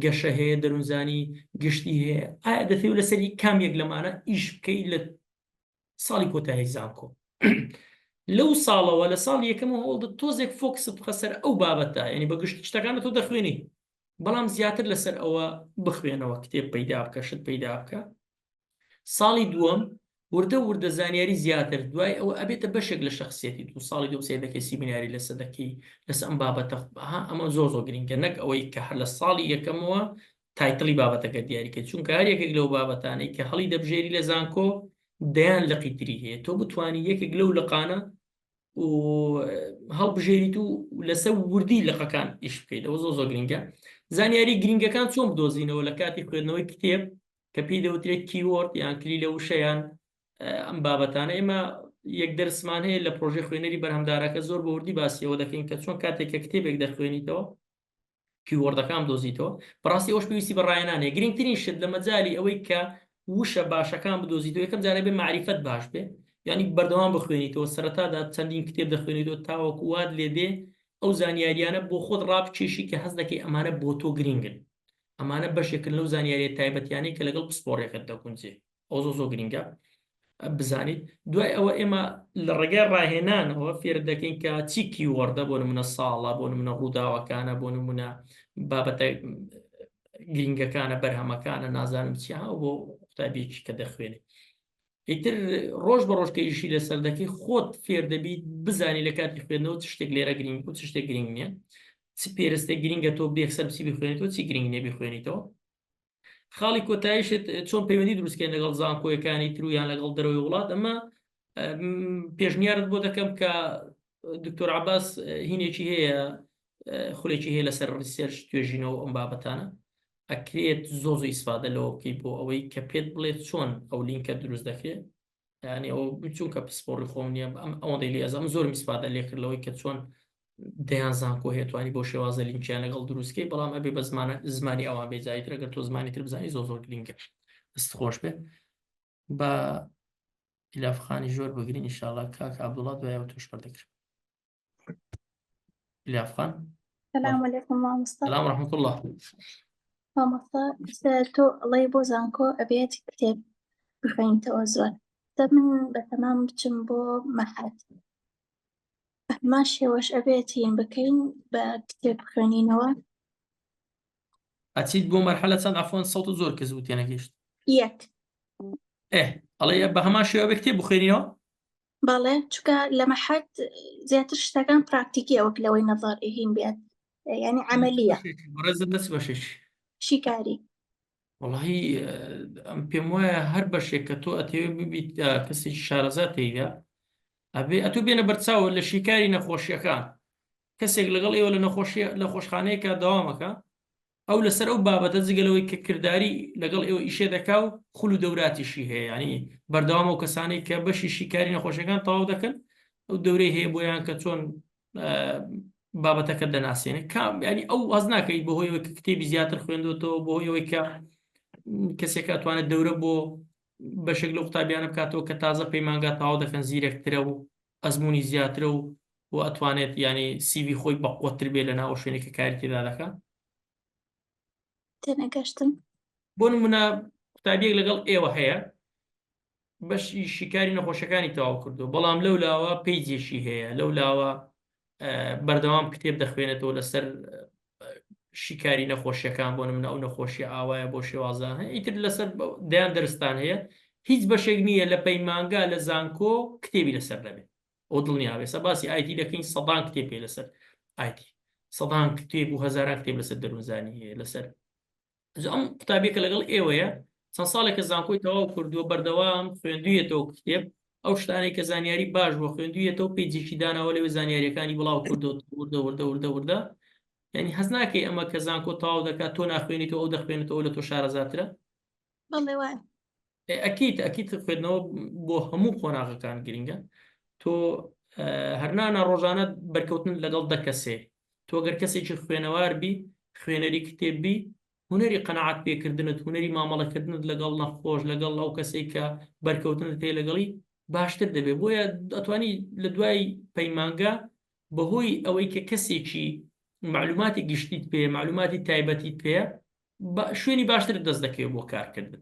گەشە هەیە دەروونزانی گشتی هەیە ئایا دەتەوێت لەسەری کامێک لەمانە ئیش بکەی لە ساڵی کۆتایی زانکۆ. لەو ساڵەوە لە ساڵ یەکەمەوە هەوڵدە تۆزێک فۆکست بخەسەر ئەو بابەتە ینی بە گشتی شتەکانە تۆ دەخوێنی بەڵام زیاتر لەسەر ئەوە بخوێنەوە کتێب پەیدا بکە شت پەیدا بکە. ساڵی دووەم وردە زانیاری زیاتر دوای ئەوە ئەبێتە بەشێک لە شخصیەتی تو ساڵی دوم سێ دەکەی سیمیناری لەسەر دەکەی لەسەر ئەم بابەتە ئەمە زۆر گرنگە نەک ئەوەی کە هەر لە ساڵی یەکەمەوە تایتڵی بابەتەکە دیاریکرد چونکە هەر یەکێک لەو بابەتانەی کە هەڵی دەبژێری لە زانکۆ دەیان لە قیتری هەیە تۆ بتوانی یەکێک لەو لقانە و هەڵبژێریت و لەسەر وردی لقەکان ئیش بکەیت ئەوە زۆر گرنگە. زانیاری گرنگەکان چۆن بدۆزینەوە لە کاتی خوێندنەوەی کتێب کە پێی دەوترێت کیوەرد یان کلی لە وشەیان ئەم بابەتانە. ئێمە یەک دەرسمان هەیە لە پرۆژەی خوێنەری بەرهەمدارەکە زۆر بە وردی باسیەوە دەکەین کە چۆن کاتێککە کتێبێک دەخوێنیتەوە کیوەردەکان دۆزیتەوە بەڕاستی ئەوش پێویستی بەڕایەنانەیە. گرنگترین شت لە مەجای ئەوەی کە وشە باشەکان بدۆزیتەوە یەکەم جارە بێ معریفەت باش بێ ینی بەردەوام بخوێنیتەوە سەرەتادا چەندین کتێب دەخوێنیتەوە تاوەکو واد لێ دێ ئەو زانیاریانە بۆ خۆت ڕابکێشی کە هەز دەکەی ئەمانە بۆ تۆ گرنگن ئەمانە بەشێکن لەو زانیاریە تایبەتیانەی کە لەگەڵ پسپۆڕێکت دەکونجێ ئەو زۆر گرنگە بزانیت. دوای ئەوە ئێمە لە ڕێگای ڕاهێنانەوە فێر دەکەین کە چی کیوەردە بۆ نمونە ساڵە بۆ نمونە ڕووداوەکانە بۆ نمونە بابەتە گرنگەکانە بەرهەمەکانە نازانم چی بۆ قوتابیێکی کە دەخوێنێت. ئیتر ڕۆژ بە ڕۆژ کە ئیشی لەسەر دەکەی خۆت فێر دەبیت بزانی لە کاتی خوێندنەوە چ شتێک لێرە گرنگ و چ شتێک گرنگ نییە چ پێرستێک گرنگە تۆ بێکسەر بچی بخوێنیتەوە چی گرنگ نییە بخوێنیتەوە. خاڵی کۆتاییشت چۆن پەیوەندی دروستکەین لەگەڵ زانکۆیەکانی تر و یان لەگەڵ دەرەوەی وڵات ئەمە پێشنیارت بۆ دەکەم کە دکتۆر عەباس هینێکی هەیە خولێکی هەیە لەسەر ریسێرچ توێژینەوە ئەم بابەتانە ئەکرێت زۆر ئیسفادە لەوە بکەیت بۆ ئەوەی کە پێت بڵێت چۆن ئەو لینکە دروست دەکرێت یعنی ئەو چونکە پسپۆڕی خۆم نییە ئەوەندەی لێ ئەزەم زۆر میسفادە لێ کردەوەی کە چۆن دەیان زانکۆ هێتوانی بۆ شێوازە لینکیان لەگەڵ دروستکەی بەڵام ئەبێ بە زمانی ئەوان بێجایتر ئەگەر تۆ زمانی تر بزانی زۆر گرینگە دەست خۆش بێ بە ئیلافخانی ژۆر بگرین ئینشاڵڵا کاک عەبدوڵڵا دوایەوە توش بەردەگرن ئیلافخان السلام عليكم مامۆستا. سلام ورحمة الله مامۆستا تۆ ئەڵێ بۆ زانکۆ ئەبێت کتێب بخوێنیتەوە زۆر من بەتەمام بچم بۆ مەحەد ئەحما شێوەش ئەبێت هین بکەین بە کتێب بخوێنینەوە ئەچیت بۆ مەرحەلە چەند ئەفۆن سەوت زۆر کەس بوو تێنەگەیشت یەک ئەڵێ بە هەمان شێوە بە کتێب بخوێنینەوە بەڵێ چونکە لە مەحەد زیاتر شتەکان پراکتیکیە وەک لەوەی نەظەری هین بێت یعنی عەمەلیە ڕێزت دەست بەشێک شیکاری وەڵاهی ئەم پێم وایە هەر بەشێک کە تۆ ئەتەوێ ببیت کەسێکی شارەزا تێیدا ئەبێ ئەتۆ بێنە بەرچاوە لە شیکاری نەخۆشیەکان کەسێک لەگەڵ ئێوە لە خۆشخانەیەکە داوامەکە ئەو لەسەر ئەو بابەتە جگەلەوەی کە کردداری لەگەڵ ئێوە ئیشێ دەکا و خول و دەوراتیشی هەیە ینی بەردەوام و کەسانی کە بەشی شیکاری نەخۆشیەکان تەواو دەکەن ئەو دەورەی هەیە بۆیان کە چۆن بابەتەکە دەناسێنێت ینی ئەو ئەز ناکەیت بەهۆیەوەی کە کتێبی زیاتر خوێندوێتەوە بۆهۆیەوەی کە کەسێک ئەتوانێت دەورە بۆ بەشێک لەو قوتابیانە بکاتەوە کە تازە پەیمانگا تەواو دەکەن زیرەکترە و ئەزمموی زیاترە و ئەتوانێت ینی سیوی خۆی بەقوتر بێ لە ناو شوێنێکە کاری تێدا دەکات تێنەگەشتم بۆ نمونە قوتابیەک لەگەڵ ئێوە هەیە بەشی شیکاری نەخۆشەکانی تەواو کردو بەڵام لەو لاوە پەیجێشی هەیە لەو لاوە بەردەوام کتێب دەخوێنێتەوە لەسەر شیکاری نەخۆشیەکان بۆ نمونە ئەو نەخۆشی ئاوایە بۆ شێوازان هەیە ئیتر لەسەر دەیان دەرستان هەیە هیچ بەشێک نییە لە پەیمانگا لە زانکۆ کتێبی لەسەر نەبێت ئەو دڵنیابێسە باسی ئایتی دەکەین سەدان کتێب پێ لەسەر ئایتی سەدان کتێب و هەزاران کتێب لەسەر دەروونزانی هەیە لەسەر ئەم قوتابیەکە لەگەڵ ئێوەیە چەند ساڵێکە زانکۆی تەواو کردووە بەردەوام خوێندوویەتەوە کتێب ئەو شتانەی کە زانیاری باش بۆ خوێندوویەتەوە پێیجێکی داناوە لەوێ زانیاریەکانی بڵاو کردووردە ینی هەز ناکەی ئەمە کە زانکۆ تەواو دەکات تۆ ناخوێنیتەوە ئەو دەخوێنێتەوە لە تۆ شارەزاترە بەڵێ وایە ئەکیت خوێندنەوە بۆ هەموو قۆناغەکان گرنگە تۆ هەرنانە ڕۆژانە بەرکەوتن لەگەڵ دەکەسێ تۆ گەر کەسێکی خوێنەواربی خوێنەری کتێببی هوەری قەنەعات پێکردنت هوەری مامەڵەکردنت لەگەڵ نەخۆش لەگەڵ ئەو کەسێک کە بەرکەوتنت هەیە لەگەڵی باشتر دەبێت بۆیە ئەتوانی لە دوای پەیمانگا بەهۆی ئەوەی کە کەسێکی معلوماتی گشتیت پێ معلوماتی تایبەتیت پێە شوێنی باشتر دەست دەکەوێت بۆ کارکردن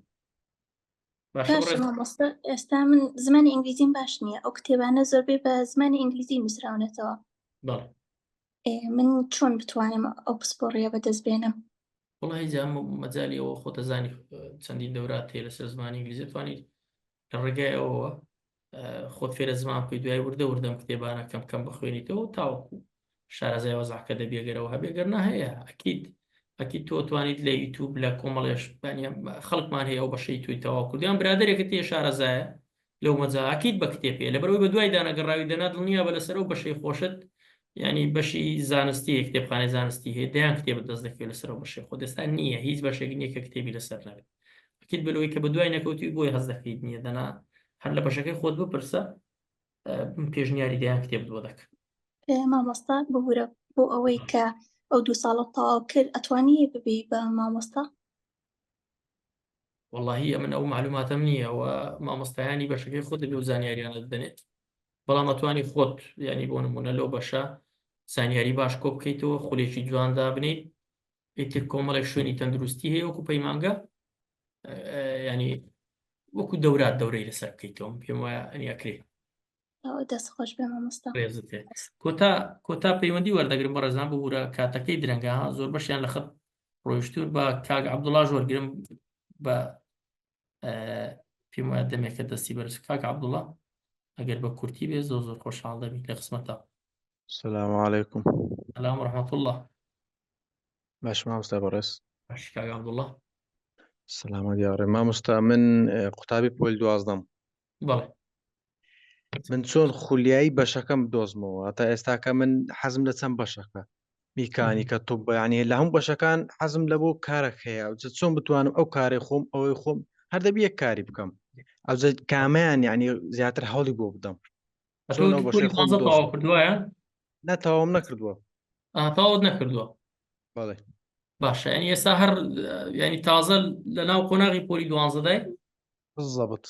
مامۆستا ئێستا من زمانی ئینگلیزیم باش نییە ئەو کتێبانە زۆربەی بە زمانی ئینگلیزی نووسراونێتەوە من چۆن بتوانم ئەو پسپۆڕیە بەدەست بێنم وڵی جام مەجای ئەوە خۆتەزانی چەندین دەورات هەیە لەسەر زمانی ئینگلیزی توانیت لە ڕێگای ئەوە خۆت فێرە زمان بکەی دوای وردەم کتێبانە کەم بخوێنیتەوە تاوەکو شارەزای وەزعکە دەبێگەرەوە هەبێگەرنا هەیە ئەکید تۆ توانیت لە یوتیوب لە کۆمەڵێش خەڵکمان هەیە ئەو بەشەی توی تەواو کردیان برادێکە تێ شارەزایە لەو مەجا ئەکید بە کتێبێ لە بەرەوەی بە دوای دانەگەڕاوی دەنا دڵنیا بە لەسەر ئەو بەشەی خۆشت ینی بەشی زانستی کتێبخانەی زانستی هەیە دەیان کتێبت دەست دەکەوێت لەسەر ئەو بەشەی خۆ دەستا نییە هیچ بەشێک نییە کە کتێبی لەسەر نەبێت ئەکید بەلەوەی کە بە دوای نەکەوتی بۆی هەز دەکەیت نییە دەنا هەر لە بەشەکەی خۆت بپرسە پێشنیاری دەیان کتێب بۆ دەکەن مامۆستا ببوورە بۆ ئەوەی کە ئەو 2 ساڵە تەواو کرد ئەتوانی ببی بە مامۆستا واللهی من ئەو معلوماتم نییە و مامۆستایانی بەشەکەی خۆت بێ و زانیاریانت دەنێت بەڵام ئەتوانی خۆت ینی بۆ نمونە لەو بەشە زانیاری باش کۆ بکەیتەوە خولێکی جواندا بنیت ئیتر کۆمەڵێک شوێنی تەندروستی هەیە وەکو پەیمانگە ینی وەکو دەورەی لەسەر بکەیتەوە پێم وایە ئەنیەکرێ دەست خۆش بێ مامۆستا کۆتا پەیوەندی وەردەگرم بە ڕێزان ببوورە کاتەکەی درەنگە زۆر بەشیان لە خەت ڕۆیشتون بە کاک عەبدوڵڵا وەرگرم بە پێم وایە دەمێکە دەستی بەرز کاک عەبدوڵڵا ئەگەر بە کورتی بێ زۆر خۆشحاڵ دەبیت لە قسمەتە السلام عليكم. سلام ورحمة الله. باش مامۆستا بەڕێز باش کاک عەبدوڵڵا سلامە دیارێ مامۆستا من قوتابی پۆل 12 بەڵێ من چۆن خولیایی بەشەکەم دۆزمەوە تا ئێستاکە من حەزم لە چەند بەشەکە میکانیکە توپ بەیانی لە هەموو بەشەکان حەزم لە بۆ کارێک هەیە چۆن بتوانم ئەو کارێ خۆم ئەوەی خۆم هەر دەبی یەک کاری بکەم ئەوجە کامیان یعنی زیاتر هەوڵی بۆ بدەم چۆن ئەو بەشەی خۆم تەواو دۆست کردووایە نەتەواوم نەکردووە تەواو نەکردووە بەڵێ باشە ینی ئێستا هەر ینی تازە لە ناو قۆناغی پۆلی 12دای بالضبط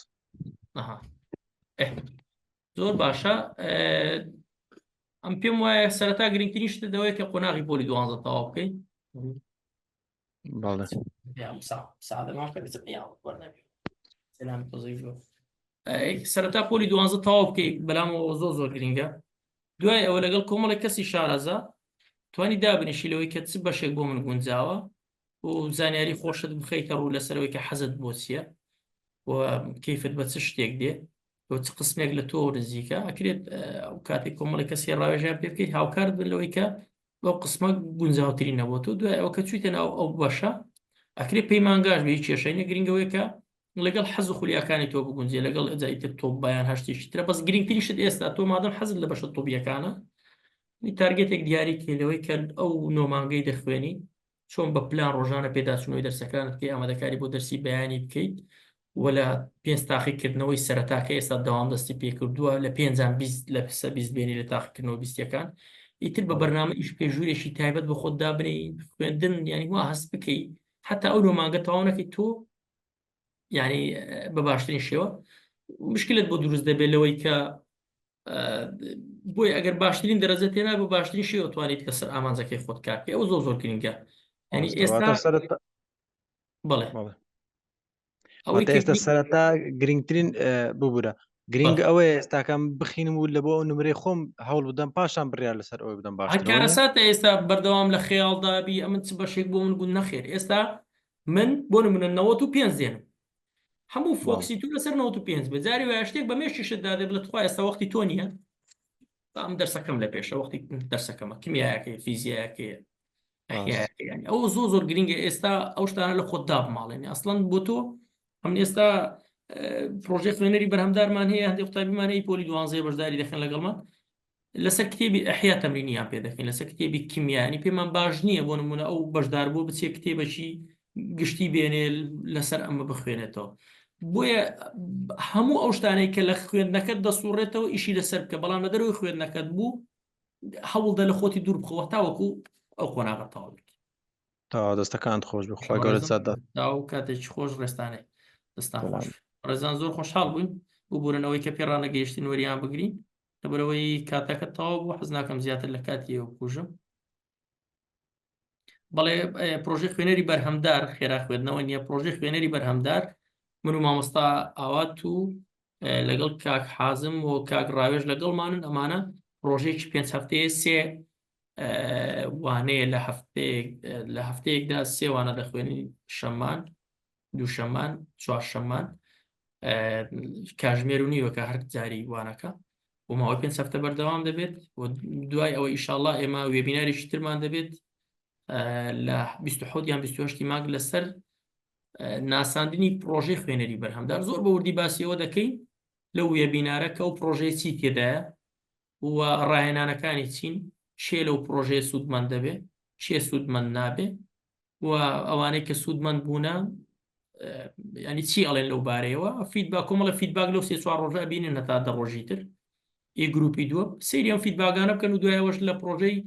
زۆر باشە ئەم پێم وایە سەرەتا گرنگترین شتە دەوەیە کە قۆناغی پۆلی 12 تەواو بکەین بەڵێ سەرەتا پۆلی 12 تەواو بکەیت بەلامەوە زۆر گرینگە دوای ئەوە لەگەڵ کۆمەڵی کەسی شارەزا توانی دابنیشی لەوەی کە چ بەشێک بۆ من گونجاوە و زانیاری خۆشت بخەیتە ڕوو لەسەرەوەی کە حەزت بۆ چییە و کەیفت بە چ شتێک دێ چ قسمێک لە تۆ نزیکە ئەکرێت ئەو کاتێک کۆمەڵی کەسی ڕاوێژیان پێ بکەیت هاوکارت بن لەوەی کە بەو قسمە گونجاوترین نەبووە تۆ دوای ئەو کە چویتە ناو ئەو بەشە ئەکرێت پەیمانگاش بێ کێشەی نەگرنگەوەی کە لەگەڵ حەز و خولیاکانی تۆ بگونجێ لەگەڵ ئەجایتر تۆ بایان هەشتێکی ترە بەس گرنگترین شت ئێستا تۆ مادەم حەزت لە بەشە تۆبیەکانە تارگێتێک دیاری کێلەوەی کە ئەو نۆمانگەی دەخوێنی چۆن بە پلان ڕۆژانە پێداچوونەوەی دەرسەکانت کە ئامادەکاری بۆ دەرسی بەیانی بکەیت ولا پێنج تاقیکردنەوەی سەرەتاکە ئێستا دەوام دەستی پێکردووە لە 5 لە 20 بێنی لە تاقیکردنەوە بیستەکان ئیتر بە بەرنامە ئیش پێژوورێکی تایبەت بە خۆت دابنی خوێندن ینی وا هەست بکەیت حتا ئەو نۆمانگە تەواو نەکەی تۆ ینی بە باشترین شێوە مشکلت بۆ دروست دەبێت لەوەی کە بۆی ئەگەر باشترین دەرەجە تێنا بە باشترین شێوە توانیت کە سەر ئامانجەکەی خۆت کارکە ئەو زۆر گرنگە ینی ئێستا بڵێ ئەوەی ئێستا سەرەتا گرنگترین ببوورە گرنگ ئەوەیە ئێستاکەم بخینم و لە بۆ ئەو نمرەی خۆم هەوڵ بدەم پاشان بڕیار لەسەر ئەوەی بدەم باشکارەساتە ئێستا بەردەوام لە خەیاڵدابی ئەمن چ بەشێک بۆ من گون نەخێر ئێستا من بۆ نمونە 95 دێنم هەموو فۆکسی تو لەسەر 95 بەجاری وایە شتێک بە مێشتیشت دادێ بڵێت خوا ئێستا وەختی تۆ نییە ئەم دەرسەکەم لە پێشە وەختی دەرسەکەمە کیمیایەکەی فیزیایەکەی ینی ئەو زۆر گرنگە ئێستا ئەو شتانە لە خۆت دابماڵێنی ئەسڵەن بۆ تۆ ئەم ئێستا پرۆژێ خوێنەری بەرهەمدارمان هەیە هەندێک قوتابیمان هەیە پۆلی 12 بەشداری دەکەن لەگەڵمان لەسەر کتێبی ئەحیا تەمرینیان پێ دەکەین لەسەر کتێبی کیمیانی پێمان باش نییە بۆ نمونە ئەو بەشدار بۆ بچێ کتێبەکی گشتی بێنێ لەسەر ئەمە بخوێنێتەوە بۆیە هەموو ئەو شتانەی کە لە خوێندنەکەت دەسوڕێتەوە ئیشی لەسەر بکە بەڵام لە دەرەوەی خوێندنەکەت بوو هەوڵدە لە خۆتی دوور بخەوە تاوەکو ئەو قۆناغە تەواو بێت تا دەستەکان خۆش بخوای گەورە زادە و کاتێکی خۆش ڕێستانێ دەستان خۆش ڕێزان زۆر خۆشحاڵ بووین ببوورنەوەی کە پێڕانە گەیشتین وەریان بگرین لەبەرەوەی کاتەکە تەواو بوو حەز ناکەم زیاتر لە کاتیەوە بکوژم بەڵێ پرۆژەی خوێنەری بەرهەمدار خێرا خوێندنەوە نییە پرۆژەی خوێنەری بەرهەمدار من و مامۆستا ئاوات و لەگەڵ کاک حازم و کاک ڕاوێژ لەگەڵمانن ئەمانە پرۆژەیەکی 5 هەفتەیە سێ وانەیە لە هەفتەیەکدا سێ وانە دەخوێنی شەمان دووشەمان چوارشەمان کاژمێر و نیوەکە هەر جاری وانەکە و ماوەی 5 هەفتە بەردەوام دەبێت و دوای ئەوە ئیشاڵڵا ئێمە وێبینارێکی ترمان دەبێت لە 27 یان 28 مانگ لەسەر ناساندنی پرۆژەی خوێنەری بەرهەمدار زۆر بە وردی باسیەوە دەکەین لە وێبینارە کە ئەو پرۆژەی چی تێدایە و ڕاهێنانەکانی چین چێ لەو پرۆژەیە سوودمەند دەبێت چێ سوودمەند نابێ و ئەوانەی کە سوودمەند بوونە ینی چی ئەڵێن لەو بارەیەوە فیدباک کۆمەڵە فیدباک لەو 3-4 ڕۆژە بینن هەتا 10 ڕۆژی تر گروپی دووە سەیری ئەم فیدباکانە بکەن و دوایەوەش لە پرۆژەی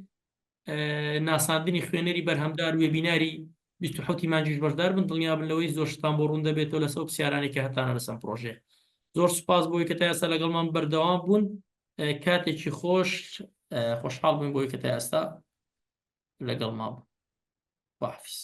ناساندنی خوێنەری بەرهەمدار وێبیناری 27 مانگیش بەشدار بن دڵنیا بن لەوەی زۆر شتان بۆ ڕوون دەبێتەوە لەسەر پرسیارانی کە هەتانە لەسەر پرۆژێ زۆر سوپاس بۆی کە تا ئێستا لەگەڵمان بەردەوام بوون کاتێکی خۆشحاڵ بووین بۆی کە تا ئێستا لەگەڵمان بوو. بەحافیز.